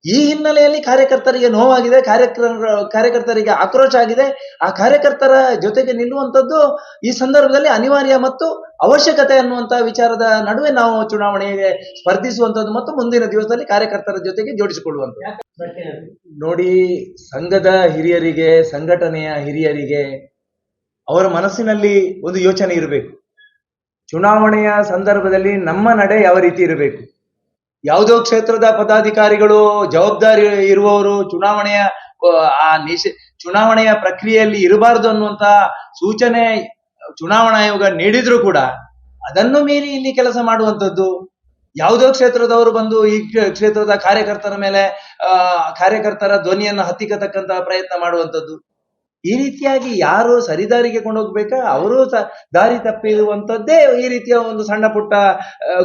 ಈ ಹಿನ್ನೆಲೆಯಲ್ಲಿ ಕಾರ್ಯಕರ್ತರಿಗೆ ನೋವಾಗಿದೆ, ಕಾರ್ಯಕರ್ತರಿಗೆ ಆಕ್ರೋಶ ಆಗಿದೆ. ಆ ಕಾರ್ಯಕರ್ತರ ಜೊತೆಗೆ ನಿಲ್ಲುವಂಥದ್ದು ಈ ಸಂದರ್ಭದಲ್ಲಿ ಅನಿವಾರ್ಯ ಮತ್ತು ಅವಶ್ಯಕತೆ ಅನ್ನುವಂತಹ ವಿಚಾರದ ನಡುವೆ ನಾವು ಚುನಾವಣೆಗೆ ಸ್ಪರ್ಧಿಸುವಂಥದ್ದು ಮತ್ತು ಮುಂದಿನ ದಿವಸದಲ್ಲಿ ಕಾರ್ಯಕರ್ತರ ಜೊತೆಗೆ ಜೋಡಿಸಿಕೊಳ್ಳುವಂಥದ್ದು. ನೋಡಿ, ಸಂಘದ ಹಿರಿಯರಿಗೆ, ಸಂಘಟನೆಯ ಹಿರಿಯರಿಗೆ ಅವರ ಮನಸ್ಸಿನಲ್ಲಿ ಒಂದು ಯೋಚನೆ ಇರಬೇಕು. ಚುನಾವಣೆಯ ಸಂದರ್ಭದಲ್ಲಿ ನಮ್ಮ ನಡೆ ಯಾವ ರೀತಿ ಇರಬೇಕು? ಯಾವುದೋ ಕ್ಷೇತ್ರದ ಪದಾಧಿಕಾರಿಗಳು, ಜವಾಬ್ದಾರಿ ಇರುವವರು ಚುನಾವಣೆಯ ಪ್ರಕ್ರಿಯೆಯಲ್ಲಿ ಇರಬಾರದು ಅನ್ನುವಂತ ಸೂಚನೆ ಚುನಾವಣಾ ಆಯೋಗ ನೀಡಿದ್ರು ಕೂಡ ಅದನ್ನು ಮೀರಿ ಇಲ್ಲಿ ಕೆಲಸ ಮಾಡುವಂಥದ್ದು. ಯಾವುದೋ ಕ್ಷೇತ್ರದವರು ಬಂದು ಈ ಕ್ಷೇತ್ರದ ಕಾರ್ಯಕರ್ತರ ಮೇಲೆ ಕಾರ್ಯಕರ್ತರ ಧ್ವನಿಯನ್ನು ಹತ್ತಿಕ್ಕತಕ್ಕಂತಹ ಪ್ರಯತ್ನ ಮಾಡುವಂಥದ್ದು. ಈ ರೀತಿಯಾಗಿ ಯಾರು ಸರಿದಾರಿಗೆ ಕೊಂಡೋಗ್ಬೇಕಾ ಅವರು ದಾರಿ ತಪ್ಪಿರುವಂಥದ್ದೇ ಈ ರೀತಿಯ ಒಂದು ಸಣ್ಣ ಪುಟ್ಟ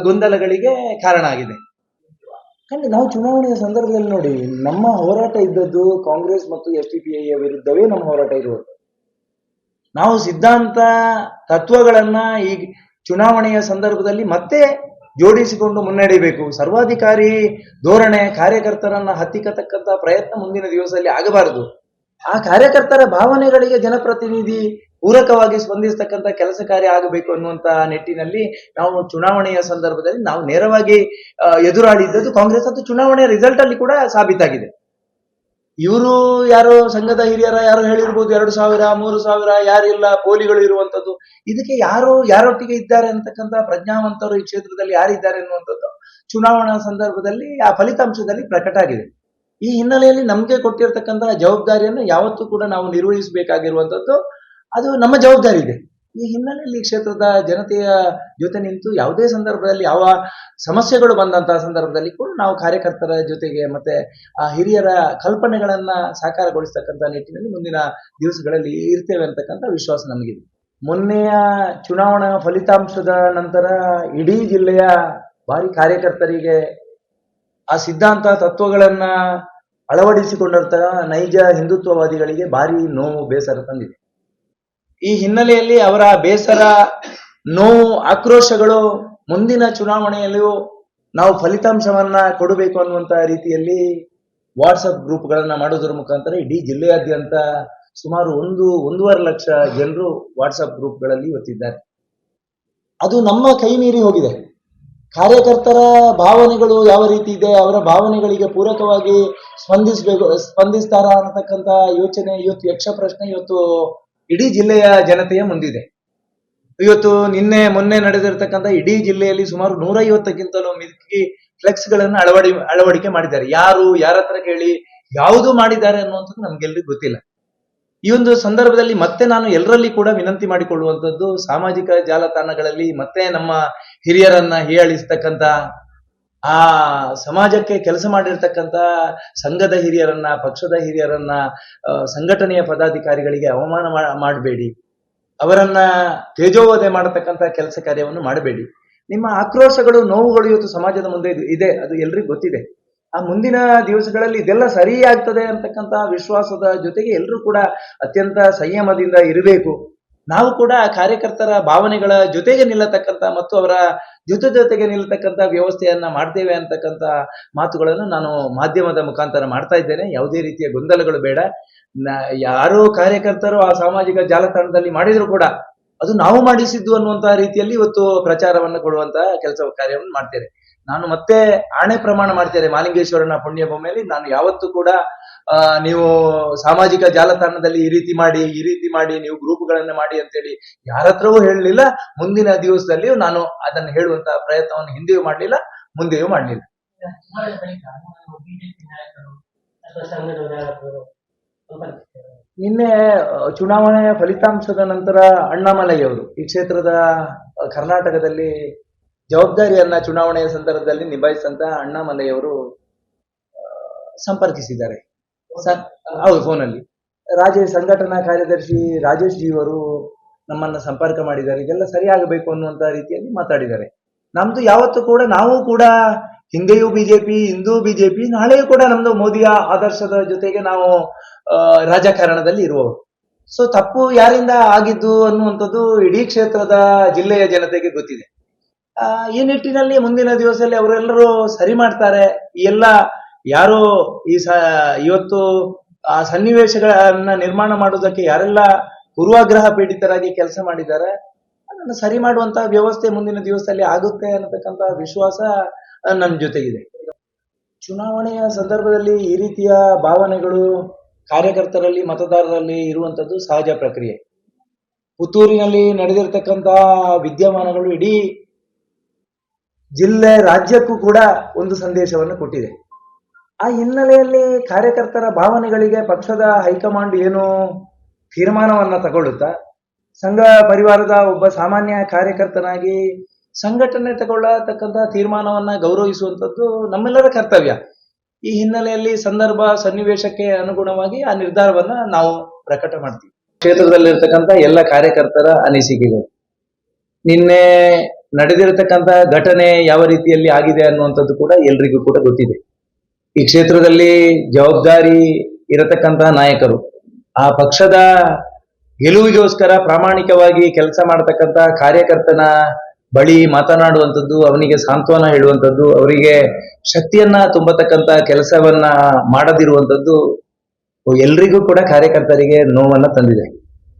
ಗೊಂದಲಗಳಿಗೆ ಕಾರಣ ಆಗಿದೆ. ನಾವು ಚುನಾವಣೆಯ ಸಂದರ್ಭದಲ್ಲಿ ನೋಡಿ, ನಮ್ಮ ಹೋರಾಟ ಇದ್ದದ್ದು ಕಾಂಗ್ರೆಸ್ ಮತ್ತು SDPIಯ ವಿರುದ್ಧವೇ ನಮ್ಮ ಹೋರಾಟ ಇರುವುದು. ನಾವು ಸಿದ್ಧಾಂತ ತತ್ವಗಳನ್ನ ಈ ಚುನಾವಣೆಯ ಸಂದರ್ಭದಲ್ಲಿ ಮತ್ತೆ ಜೋಡಿಸಿಕೊಂಡು ಮುನ್ನಡೆಯಬೇಕು. ಸರ್ವಾಧಿಕಾರಿ ಧೋರಣೆ, ಕಾರ್ಯಕರ್ತರನ್ನ ಹತ್ತಿಕ್ಕತಕ್ಕಂತ ಪ್ರಯತ್ನ ಮುಂದಿನ ದಿವಸದಲ್ಲಿ ಆಗಬಾರದು. ಆ ಕಾರ್ಯಕರ್ತರ ಭಾವನೆಗಳಿಗೆ ಜನಪ್ರತಿನಿಧಿ ಪೂರಕವಾಗಿ ಸ್ಪಂದಿಸತಕ್ಕಂತ ಕೆಲಸ ಕಾರ್ಯ ಆಗಬೇಕು ಅನ್ನುವಂತ ನಿಟ್ಟಿನಲ್ಲಿ ನಾವು ಚುನಾವಣೆಯ ಸಂದರ್ಭದಲ್ಲಿ ನಾವು ನೇರವಾಗಿ ಎದುರಾಡಿದ್ದದ್ದು ಕಾಂಗ್ರೆಸ್. ಅದು ಚುನಾವಣೆಯ ರಿಸಲ್ಟ್ ಅಲ್ಲಿ ಕೂಡ ಸಾಬೀತಾಗಿದೆ. ಇವರು ಯಾರೋ ಸಂಘದ ಹಿರಿಯರ ಯಾರು ಹೇಳಿರ್ಬೋದು 2,000, 3,000 ಯಾರಿಲ್ಲ, ಪೋಲಿಗಳು ಇರುವಂತದ್ದು. ಇದಕ್ಕೆ ಯಾರೊಟ್ಟಿಗೆ ಇದ್ದಾರೆ ಅಂತಕ್ಕಂಥ ಪ್ರಜ್ಞಾವಂತರು ಈ ಕ್ಷೇತ್ರದಲ್ಲಿ ಯಾರಿದ್ದಾರೆ ಅನ್ನುವಂಥದ್ದು ಚುನಾವಣಾ ಸಂದರ್ಭದಲ್ಲಿ ಆ ಫಲಿತಾಂಶದಲ್ಲಿ ಪ್ರಕಟ ಆಗಿದೆ. ಈ ಹಿನ್ನೆಲೆಯಲ್ಲಿ ನಮ್ಗೆ ಕೊಟ್ಟಿರ್ತಕ್ಕಂತಹ ಜವಾಬ್ದಾರಿಯನ್ನು ಯಾವತ್ತೂ ಕೂಡ ನಾವು ನಿರ್ವಹಿಸಬೇಕಾಗಿರುವಂತದ್ದು ಅದು ನಮ್ಮ ಜವಾಬ್ದಾರಿ ಇದೆ. ಈ ಹಿನ್ನೆಲೆಯಲ್ಲಿ ಕ್ಷೇತ್ರದ ಜನತೆಯ ಜೊತೆ ನಿಂತು ಯಾವುದೇ ಸಂದರ್ಭದಲ್ಲಿ ಯಾವ ಸಮಸ್ಯೆಗಳು ಬಂದಂತಹ ಸಂದರ್ಭದಲ್ಲಿ ಕೂಡ ನಾವು ಕಾರ್ಯಕರ್ತರ ಜೊತೆಗೆ ಮತ್ತೆ ಆ ಹಿರಿಯರ ಕಲ್ಪನೆಗಳನ್ನ ಸಾಕಾರಗೊಳಿಸ್ತಕ್ಕಂಥ ನಿಟ್ಟಿನಲ್ಲಿ ಮುಂದಿನ ದಿವಸಗಳಲ್ಲಿ ಇರ್ತೇವೆ ಅಂತಕ್ಕಂಥ ವಿಶ್ವಾಸ ನಮಗಿದೆ. ಮೊನ್ನೆಯ ಚುನಾವಣಾ ಫಲಿತಾಂಶದ ನಂತರ ಇಡೀ ಜಿಲ್ಲೆಯ ಭಾರಿ ಕಾರ್ಯಕರ್ತರಿಗೆ ಆ ಸಿದ್ಧಾಂತ ತತ್ವಗಳನ್ನ ಅಳವಡಿಸಿಕೊಂಡಿರ್ತ ನೈಜ ಹಿಂದುತ್ವವಾದಿಗಳಿಗೆ ಭಾರಿ ನೋವು, ಬೇಸರ ತಂದಿದೆ. ಈ ಹಿನ್ನೆಲೆಯಲ್ಲಿ ಅವರ ಬೇಸರ, ನೋವು, ಆಕ್ರೋಶಗಳು ಮುಂದಿನ ಚುನಾವಣೆಯಲ್ಲಿಯೂ ನಾವು ಫಲಿತಾಂಶವನ್ನ ಕೊಡಬೇಕು ಅನ್ನುವಂತ ರೀತಿಯಲ್ಲಿ ವಾಟ್ಸಪ್ ಗ್ರೂಪ್ಗಳನ್ನ ಮಾಡೋದ್ರ ಮುಖಾಂತರ ಇಡೀ ಜಿಲ್ಲೆಯಾದ್ಯಂತ ಸುಮಾರು 1.5 ಲಕ್ಷ ಜನರು ವಾಟ್ಸಪ್ ಗ್ರೂಪ್ಗಳಲ್ಲಿ ಇವತ್ತಿದ್ದಾರೆ. ಅದು ನಮ್ಮ ಕೈ ಮೀರಿ ಹೋಗಿದೆ. ಕಾರ್ಯಕರ್ತರ ಭಾವನೆಗಳು ಯಾವ ರೀತಿ ಇದೆ, ಅವರ ಭಾವನೆಗಳಿಗೆ ಪೂರಕವಾಗಿ ಸ್ಪಂದಿಸ್ತಾರ ಅನ್ನತಕ್ಕಂಥ ಯೋಚನೆ ಇವತ್ತು ಯಕ್ಷ ಪ್ರಶ್ನೆ ಇವತ್ತು ಇಡೀ ಜಿಲ್ಲೆಯ ಜನತೆಯ ಮುಂದಿದೆ. ಇವತ್ತು ಮೊನ್ನೆ ನಡೆದಿರ್ತಕ್ಕಂಥ ಇಡೀ ಜಿಲ್ಲೆಯಲ್ಲಿ ಸುಮಾರು 150ಕ್ಕಿಂತಲೂ ಮಿಕ್ಕಿ ಫ್ಲೆಕ್ಸ್ ಗಳನ್ನ ಅಳವಡಿಕೆ ಮಾಡಿದ್ದಾರೆ. ಯಾರ ಹತ್ರ ಕೇಳಿ ಯಾವುದು ಮಾಡಿದ್ದಾರೆ ಅನ್ನುವಂಥದ್ದು ನಮ್ಗೆಲ್ರಿಗೂ ಗೊತ್ತಿಲ್ಲ. ಈ ಒಂದು ಸಂದರ್ಭದಲ್ಲಿ ಮತ್ತೆ ನಾನು ಎಲ್ಲರಲ್ಲಿ ಕೂಡ ವಿನಂತಿ ಮಾಡಿಕೊಳ್ಳುವಂಥದ್ದು, ಸಾಮಾಜಿಕ ಜಾಲತಾಣಗಳಲ್ಲಿ ಮತ್ತೆ ನಮ್ಮ ಹಿರಿಯರನ್ನ ಹೀಯಾಳಿಸ್ತಕ್ಕಂಥ, ಆ ಸಮಾಜಕ್ಕೆ ಕೆಲಸ ಮಾಡಿರ್ತಕ್ಕಂಥ ಸಂಘದ ಹಿರಿಯರನ್ನ, ಪಕ್ಷದ ಹಿರಿಯರನ್ನ, ಸಂಘಟನೆಯ ಪದಾಧಿಕಾರಿಗಳಿಗೆ ಅವಮಾನ ಮಾಡಬೇಡಿ, ಅವರನ್ನ ತೇಜೋವಧೆ ಮಾಡತಕ್ಕಂಥ ಕೆಲಸ ಕಾರ್ಯವನ್ನು ಮಾಡಬೇಡಿ. ನಿಮ್ಮ ಆಕ್ರೋಶಗಳು, ನೋವುಗಳು ಇವತ್ತು ಸಮಾಜದ ಮುಂದೆ ಇದೆ, ಅದು ಎಲ್ರಿಗೂ ಗೊತ್ತಿದೆ. ಆ ಮುಂದಿನ ದಿವಸಗಳಲ್ಲಿ ಇದೆಲ್ಲ ಸರಿಯಾಗ್ತದೆ ಅಂತಕ್ಕಂಥ ವಿಶ್ವಾಸದ ಜೊತೆಗೆ ಎಲ್ಲರೂ ಕೂಡ ಅತ್ಯಂತ ಸಂಯಮದಿಂದ ಇರಬೇಕು. ನಾವು ಕೂಡ ಕಾರ್ಯಕರ್ತರ ಭಾವನೆಗಳ ಜೊತೆಗೆ ನಿಲ್ಲತಕ್ಕಂಥ ಮತ್ತು ಅವರ ಜೊತೆಗೆ ನಿಲ್ಲತಕ್ಕಂಥ ವ್ಯವಸ್ಥೆಯನ್ನ ಮಾಡ್ತೇವೆ ಅಂತಕ್ಕಂಥ ಮಾತುಗಳನ್ನು ನಾನು ಮಾಧ್ಯಮದ ಮುಖಾಂತರ ಮಾಡ್ತಾ ಇದ್ದೇನೆ. ಯಾವುದೇ ರೀತಿಯ ಗೊಂದಲಗಳು ಬೇಡ. ಯಾರೋ ಕಾರ್ಯಕರ್ತರು ಆ ಸಾಮಾಜಿಕ ಜಾಲತಾಣದಲ್ಲಿ ಮಾಡಿದ್ರು ಕೂಡ ಅದು ನಾವು ಮಾಡಿಸಿದ್ದು ಅನ್ನುವಂತಹ ರೀತಿಯಲ್ಲಿ ಇವತ್ತು ಪ್ರಚಾರವನ್ನು ಕೊಡುವಂತಹ ಕೆಲಸ ಕಾರ್ಯವನ್ನು ಮಾಡ್ತೇನೆ. ನಾನು ಮತ್ತೆ ಆಣೆ ಪ್ರಮಾಣ ಮಾಡ್ತೇನೆ ಮಾಲಿಂಗೇಶ್ವರನ ಪುಣ್ಯ ಭೂಮಿಯಲ್ಲಿ, ನಾನು ಯಾವತ್ತೂ ಕೂಡ ನೀವು ಸಾಮಾಜಿಕ ಜಾಲತಾಣದಲ್ಲಿ ಈ ರೀತಿ ಮಾಡಿ ನೀವು ಗ್ರೂಪ್ಗಳನ್ನ ಮಾಡಿ ಅಂತೇಳಿ ಯಾರ ಹತ್ರವೂ ಹೇಳಲಿಲ್ಲ. ಮುಂದಿನ ದಿವಸದಲ್ಲಿಯೂ ನಾನು ಅದನ್ನು ಹೇಳುವಂತ ಪ್ರಯತ್ನವನ್ನು ಹಿಂದೆಯೂ ಮಾಡಲಿಲ್ಲ, ಮುಂದೆಯೂ ಮಾಡಲಿಲ್ಲ. ನಿನ್ನೆ ಚುನಾವಣೆಯ ಫಲಿತಾಂಶದ ನಂತರ ಅಣ್ಣಾಮಲೈ ಅವರು ಈ ಕ್ಷೇತ್ರದ ಕರ್ನಾಟಕದಲ್ಲಿ ಜವಾಬ್ದಾರಿಯನ್ನ ಚುನಾವಣೆಯ ಸಂದರ್ಭದಲ್ಲಿ ನಿಭಾಯಿಸಿದಂತ ಅಣ್ಣಾಮಲೈ ಅವರು ಸಂಪರ್ಕಿಸಿದ್ದಾರೆ ಸರ್. ಹೌದು, ಫೋನಲ್ಲಿ ಸಂಘಟನಾ ಕಾರ್ಯದರ್ಶಿ ರಾಜೇಶ್ ಜಿ ಅವರು ನಮ್ಮನ್ನ ಸಂಪರ್ಕ ಮಾಡಿದ್ದಾರೆ. ಇದೆಲ್ಲ ಸರಿಯಾಗಬೇಕು ಅನ್ನುವಂತ ರೀತಿಯಲ್ಲಿ ಮಾತಾಡಿದ್ದಾರೆ. ನಮ್ದು ಯಾವತ್ತೂ ಕೂಡ, ನಾವು ಕೂಡ ಹಿಂದೆಯೂ ಬಿಜೆಪಿ, ಇಂದೂ ಬಿಜೆಪಿ, ನಾಳೆಯೂ ಕೂಡ ನಮ್ದು ಮೋದಿಯ ಆದರ್ಶದ ಜೊತೆಗೆ ನಾವು ರಾಜಕಾರಣದಲ್ಲಿ ಇರುವವರು. ಸೊ ತಪ್ಪು ಯಾರಿಂದ ಆಗಿದ್ದು ಅನ್ನುವಂಥದ್ದು ಇಡೀ ಕ್ಷೇತ್ರದ ಜಿಲ್ಲೆಯ ಜನತೆಗೆ ಗೊತ್ತಿದೆ. ಈ ನಿಟ್ಟಿನಲ್ಲಿ ಮುಂದಿನ ದಿವಸದಲ್ಲಿ ಅವರೆಲ್ಲರೂ ಸರಿ ಮಾಡ್ತಾರೆ. ಎಲ್ಲ ಯಾರು ಇವತ್ತು ಆ ಸನ್ನಿವೇಶಗಳನ್ನ ನಿರ್ಮಾಣ ಮಾಡುವುದಕ್ಕೆ ಯಾರೆಲ್ಲ ಪೂರ್ವಾಗ್ರಹ ಪೀಡಿತರಾಗಿ ಕೆಲಸ ಮಾಡಿದ್ದಾರೆ ಅದನ್ನು ಸರಿ ಮಾಡುವಂತಹ ವ್ಯವಸ್ಥೆ ಮುಂದಿನ ದಿವಸದಲ್ಲಿ ಆಗುತ್ತೆ ಅನ್ನತಕ್ಕಂತ ವಿಶ್ವಾಸ ನನ್ನ ಜೊತೆಗಿದೆ. ಚುನಾವಣೆಯ ಸಂದರ್ಭದಲ್ಲಿ ಈ ರೀತಿಯ ಭಾವನೆಗಳು ಕಾರ್ಯಕರ್ತರಲ್ಲಿ, ಮತದಾರರಲ್ಲಿ ಇರುವಂತದ್ದು ಸಹಜ ಪ್ರಕ್ರಿಯೆ. ಪುತ್ತೂರಿನಲ್ಲಿ ನಡೆದಿರ್ತಕ್ಕಂಥ ವಿದ್ಯಮಾನಗಳು ಇಡೀ ಜಿಲ್ಲೆ, ರಾಜ್ಯಕ್ಕೂ ಕೂಡ ಒಂದು ಸಂದೇಶವನ್ನು ಕೊಟ್ಟಿದೆ. ಆ ಹಿನ್ನೆಲೆಯಲ್ಲಿ ಕಾರ್ಯಕರ್ತರ ಭಾವನೆಗಳಿಗೆ ಪಕ್ಷದ ಹೈಕಮಾಂಡ್ ಏನು ತೀರ್ಮಾನವನ್ನ ತಗೊಳ್ಳುತ್ತಾ, ಸಂಘ ಪರಿವಾರದ ಒಬ್ಬ ಸಾಮಾನ್ಯ ಕಾರ್ಯಕರ್ತನಾಗಿ ಸಂಘಟನೆ ತಗೊಳ್ಳತಕ್ಕಂತಹ ತೀರ್ಮಾನವನ್ನ ಗೌರವಿಸುವಂಥದ್ದು ನಮ್ಮೆಲ್ಲರ ಕರ್ತವ್ಯ. ಈ ಹಿನ್ನೆಲೆಯಲ್ಲಿ ಸಂದರ್ಭ ಸನ್ನಿವೇಶಕ್ಕೆ ಅನುಗುಣವಾಗಿ ಆ ನಿರ್ಧಾರವನ್ನ ನಾವು ಪ್ರಕಟ ಮಾಡ್ತೀವಿ. ಕ್ಷೇತ್ರದಲ್ಲಿರ್ತಕ್ಕಂಥ ಎಲ್ಲ ಕಾರ್ಯಕರ್ತರ ಅನಿಸಿಕೆಗಳು, ನಿನ್ನೆ ನಡೆದಿರತಕ್ಕಂಥ ಘಟನೆ ಯಾವ ರೀತಿಯಲ್ಲಿ ಆಗಿದೆ ಅನ್ನುವಂಥದ್ದು ಕೂಡ ಎಲ್ರಿಗೂ ಕೂಡ ಗೊತ್ತಿದೆ. ಈ ಕ್ಷೇತ್ರದಲ್ಲಿ ಜವಾಬ್ದಾರಿ ಇರತಕ್ಕಂಥ ನಾಯಕರು ಆ ಪಕ್ಷದ ಗೆಲುವಿಗೋಸ್ಕರ ಪ್ರಾಮಾಣಿಕವಾಗಿ ಕೆಲಸ ಮಾಡತಕ್ಕಂಥ ಕಾರ್ಯಕರ್ತನ ಬಳಿ ಮಾತನಾಡುವಂಥದ್ದು, ಅವನಿಗೆ ಸಾಂತ್ವನ ಹೇಳುವಂಥದ್ದು, ಅವರಿಗೆ ಶಕ್ತಿಯನ್ನ ತುಂಬತಕ್ಕಂಥ ಕೆಲಸವನ್ನ ಮಾಡದಿರುವಂಥದ್ದು ಎಲ್ರಿಗೂ ಕೂಡ ಕಾರ್ಯಕರ್ತರಿಗೆ ನೋವನ್ನ ತಂದಿದೆ.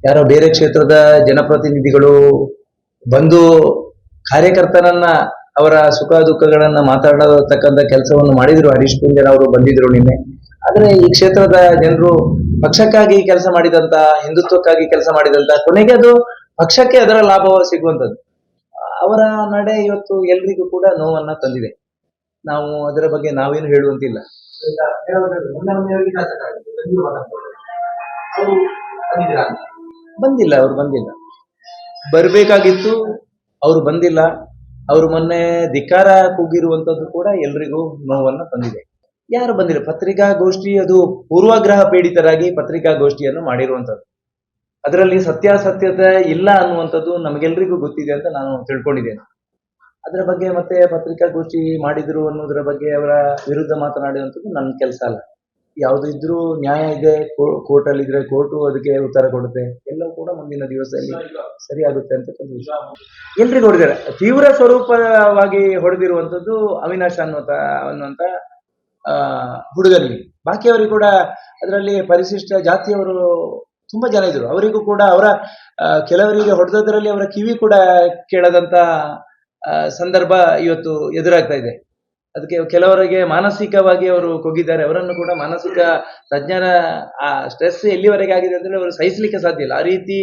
ಯಾರೋ ಬೇರೆ ಕ್ಷೇತ್ರದ ಜನಪ್ರತಿನಿಧಿಗಳು ಬಂದು ಕಾರ್ಯಕರ್ತನನ್ನ ಅವರ ಸುಖ ದುಃಖಗಳನ್ನ ಮಾತಾಡತಕ್ಕಂಥ ಕೆಲಸವನ್ನು ಮಾಡಿದ್ರು. ಹರೀಶ್ ಪುಂಜನ್ ಅವರು ಬಂದಿದ್ರು ನಿನ್ನೆ. ಆದ್ರೆ ಈ ಕ್ಷೇತ್ರದ ಜನರು ಪಕ್ಷಕ್ಕಾಗಿ ಕೆಲಸ ಮಾಡಿದಂತ, ಹಿಂದುತ್ವಕ್ಕಾಗಿ ಕೆಲಸ ಮಾಡಿದಂತ, ಕೊನೆಗೆ ಅದು ಪಕ್ಷಕ್ಕೆ ಅದರ ಲಾಭ ಸಿಗುವಂಥದ್ದು. ಅವರ ನಡೆ ಇವತ್ತು ಎಲ್ರಿಗೂ ಕೂಡ ನೋವನ್ನ ತಂದಿದೆ. ನಾವು ಅದರ ಬಗ್ಗೆ ನಾವೇನು ಹೇಳುವಂತಿಲ್ಲ. ಬಂದಿಲ್ಲ, ಅವ್ರು ಬಂದಿಲ್ಲ. ಬರ್ಬೇಕಾಗಿತ್ತು, ಅವ್ರು ಬಂದಿಲ್ಲ. ಅವರು ಮೊನ್ನೆ ಧಿಕ್ಕಾರ ಕೂಗಿರುವಂತದ್ದು ಕೂಡ ಎಲ್ರಿಗೂ ನೋವನ್ನ ತಂದಿದೆ. ಯಾರು ಬಂದಿಲ್ಲ. ಪತ್ರಿಕಾಗೋಷ್ಠಿ ಅದು ಪೂರ್ವಾಗ್ರಹ ಪೀಡಿತರಾಗಿ ಪತ್ರಿಕಾಗೋಷ್ಠಿಯನ್ನು ಮಾಡಿರುವಂತದ್ದು. ಅದರಲ್ಲಿ ಸತ್ಯಾಸತ್ಯತೆ ಇಲ್ಲ ಅನ್ನುವಂಥದ್ದು ನಮಗೆಲ್ರಿಗೂ ಗೊತ್ತಿದೆ ಅಂತ ನಾನು ತಿಳ್ಕೊಂಡಿದ್ದೇನೆ. ಅದರ ಬಗ್ಗೆ ಮತ್ತೆ ಪತ್ರಿಕಾಗೋಷ್ಠಿ ಮಾಡಿದ್ರು ಅನ್ನೋದ್ರ ಬಗ್ಗೆ ಅವರ ವಿರುದ್ಧ ಮಾತನಾಡುವಂಥದ್ದು ನನ್ನ ಕೆಲಸ ಅಲ್ಲ. ಯಾವುದು ಇದ್ರೂ ನ್ಯಾಯ ಇದೆ, ಕೋರ್ಟ್ ಅಲ್ಲಿ ಇದ್ರೆ ಕೋರ್ಟು ಅದಕ್ಕೆ ಉತ್ತರ ಕೊಡುತ್ತೆ. ಎಲ್ಲವೂ ಕೂಡ ಮುಂದಿನ ದಿವಸದಲ್ಲಿ ಸರಿ ಆಗುತ್ತೆ ಅಂತ ಎಲ್ರಿಗೂ ಹೊಡೆದಿದ್ದಾರೆ. ತೀವ್ರ ಸ್ವರೂಪವಾಗಿ ಹೊಡೆದಿರುವಂಥದ್ದು ಅವಿನಾಶ್ ಅನ್ನುವಂತ ಹುಡುಗರಿಗೆ. ಬಾಕಿಯವರಿಗೆ ಕೂಡ ಅದರಲ್ಲಿ ಪರಿಶಿಷ್ಟ ಜಾತಿಯವರು ತುಂಬಾ ಜನ ಇದ್ರು. ಅವರಿಗೂ ಕೂಡ ಅವರ ಕೆಲವರಿಗೆ ಹೊಡೆದದ್ರಲ್ಲಿ ಅವರ ಕಿವಿ ಕೂಡ ಕೇಳದಂತ ಸಂದರ್ಭ ಇವತ್ತು ಎದುರಾಗ್ತಾ ಇದೆ. ಅದಕ್ಕೆ ಕೆಲವರಿಗೆ ಮಾನಸಿಕವಾಗಿ ಅವರು ಕೊಗಿದ್ದಾರೆ. ಅವರನ್ನು ಕೂಡ ಮಾನಸಿಕ ತಜ್ಞರ ಆ ಸ್ಟ್ರೆಸ್ ಎಲ್ಲಿವರೆಗೆ ಆಗಿದೆ ಅಂದ್ರೆ ಅವರು ಸಹಿಸಲಿಕ್ಕೆ ಸಾಧ್ಯ ಇಲ್ಲ. ಆ ರೀತಿ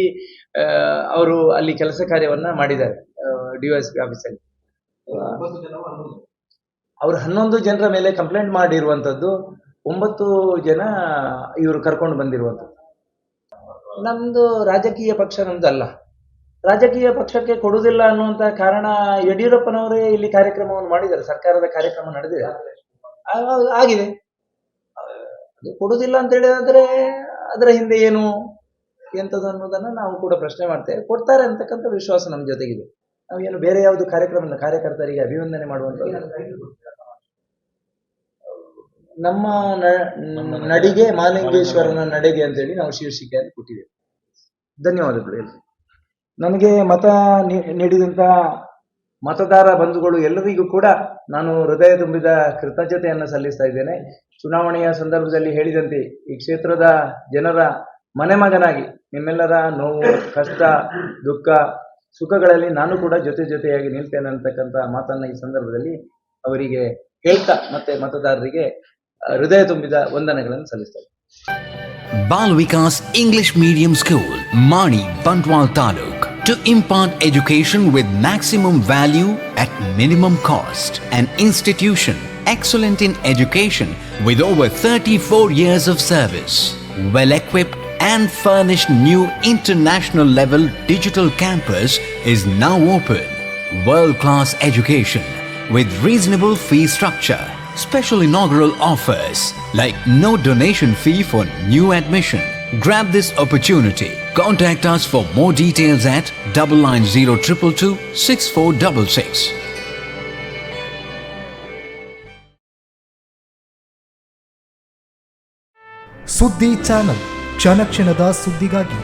ಅವರು ಅಲ್ಲಿ ಕೆಲಸ ಕಾರ್ಯವನ್ನ ಮಾಡಿದ್ದಾರೆ ಡಿವೈಎಸ್ಪಿ ಆಫೀಸಲ್ಲಿ. ಅವರು 11 ಜನರ ಮೇಲೆ ಕಂಪ್ಲೇಂಟ್ ಮಾಡಿರುವಂತದ್ದು, 9 ಜನ ಇವರು ಕರ್ಕೊಂಡು ಬಂದಿರುವಂತದ್ದು. ನಮ್ದು ರಾಜಕೀಯ ಪಕ್ಷ ನಮ್ದು ಅಲ್ಲ. ರಾಜಕೀಯ ಪಕ್ಷಕ್ಕೆ ಕೊಡುವುದಿಲ್ಲ ಅನ್ನುವಂತ ಕಾರಣ ಯಡಿಯೂರಪ್ಪನವರೇ ಇಲ್ಲಿ ಕಾರ್ಯಕ್ರಮವನ್ನು ಮಾಡಿದ್ದಾರೆ. ಸರ್ಕಾರದ ಕಾರ್ಯಕ್ರಮ ನಡೆದಿದೆ, ಆಗಿದೆ. ಕೊಡುವುದಿಲ್ಲ ಅಂತ ಹೇಳಿದ್ರೆ ಅದರ ಹಿಂದೆ ಏನು ಎಂತದ್ದು ಅನ್ನೋದನ್ನ ನಾವು ಕೂಡ ಪ್ರಶ್ನೆ ಮಾಡ್ತೇವೆ. ಕೊಡ್ತಾರೆ ಅಂತಕ್ಕಂಥ ವಿಶ್ವಾಸ ನಮ್ಮ ಜೊತೆಗಿದೆ. ನಾವೇನು ಬೇರೆ ಯಾವುದು ಕಾರ್ಯಕರ್ತರಿಗೆ ಅಭಿವಂದನೆ ಮಾಡುವಂತ ನಮ್ಮ ನಡಿಗೆ ಮಾಲಿಂಗೇಶ್ವರನ ನಡೆಗೆ ಅಂತೇಳಿ ನಾವು ಶೀರ್ಷಿಕೆಯನ್ನು ಕೊಟ್ಟಿದ್ದೇವೆ. ಧನ್ಯವಾದಗಳು ಎಲ್ರು. ನನಗೆ ಮತ ನೀಡಿದಂತ ಮತದಾರ ಬಂಧುಗಳು ಎಲ್ಲರಿಗೂ ಕೂಡ ನಾನು ಹೃದಯ ತುಂಬಿದ ಕೃತಜ್ಞತೆಯನ್ನು ಸಲ್ಲಿಸ್ತಾ ಇದ್ದೇನೆ. ಚುನಾವಣೆಯ ಸಂದರ್ಭದಲ್ಲಿ ಹೇಳಿದಂತೆ ಈ ಕ್ಷೇತ್ರದ ಜನರ ಮನೆ ಮಗನಾಗಿ ನಿಮ್ಮೆಲ್ಲರ ನೋವು, ಕಷ್ಟ, ದುಃಖ, ಸುಖಗಳಲ್ಲಿ ನಾನು ಕೂಡ ಜೊತೆಯಾಗಿ ನಿಲ್ತೇನೆ ಅಂತಕ್ಕಂಥ ಮಾತನ್ನ ಈ ಸಂದರ್ಭದಲ್ಲಿ ಅವರಿಗೆ ಹೇಳ್ತಾ ಮತ್ತೆ ಮತದಾರರಿಗೆ ಹೃದಯ ತುಂಬಿದ ವಂದನೆಗಳನ್ನು ಸಲ್ಲಿಸ್ತೇನೆ. Bal Vikas English Medium School, Mani, Bantwal Taluk, to impart education with maximum value at minimum cost. An institution excellent in education with over 34 years of service. Well equipped and furnished new international level digital campus is now open. World class education with reasonable fee structure. Special inaugural offers like no donation fee for new admission. Grab this opportunity. Contact us for more details at 990222 6466. ಸುದ್ದಿ channel, ಕ್ಷಣ ಕ್ಷಣದ ಸುದ್ದಿಗಾಗಿ.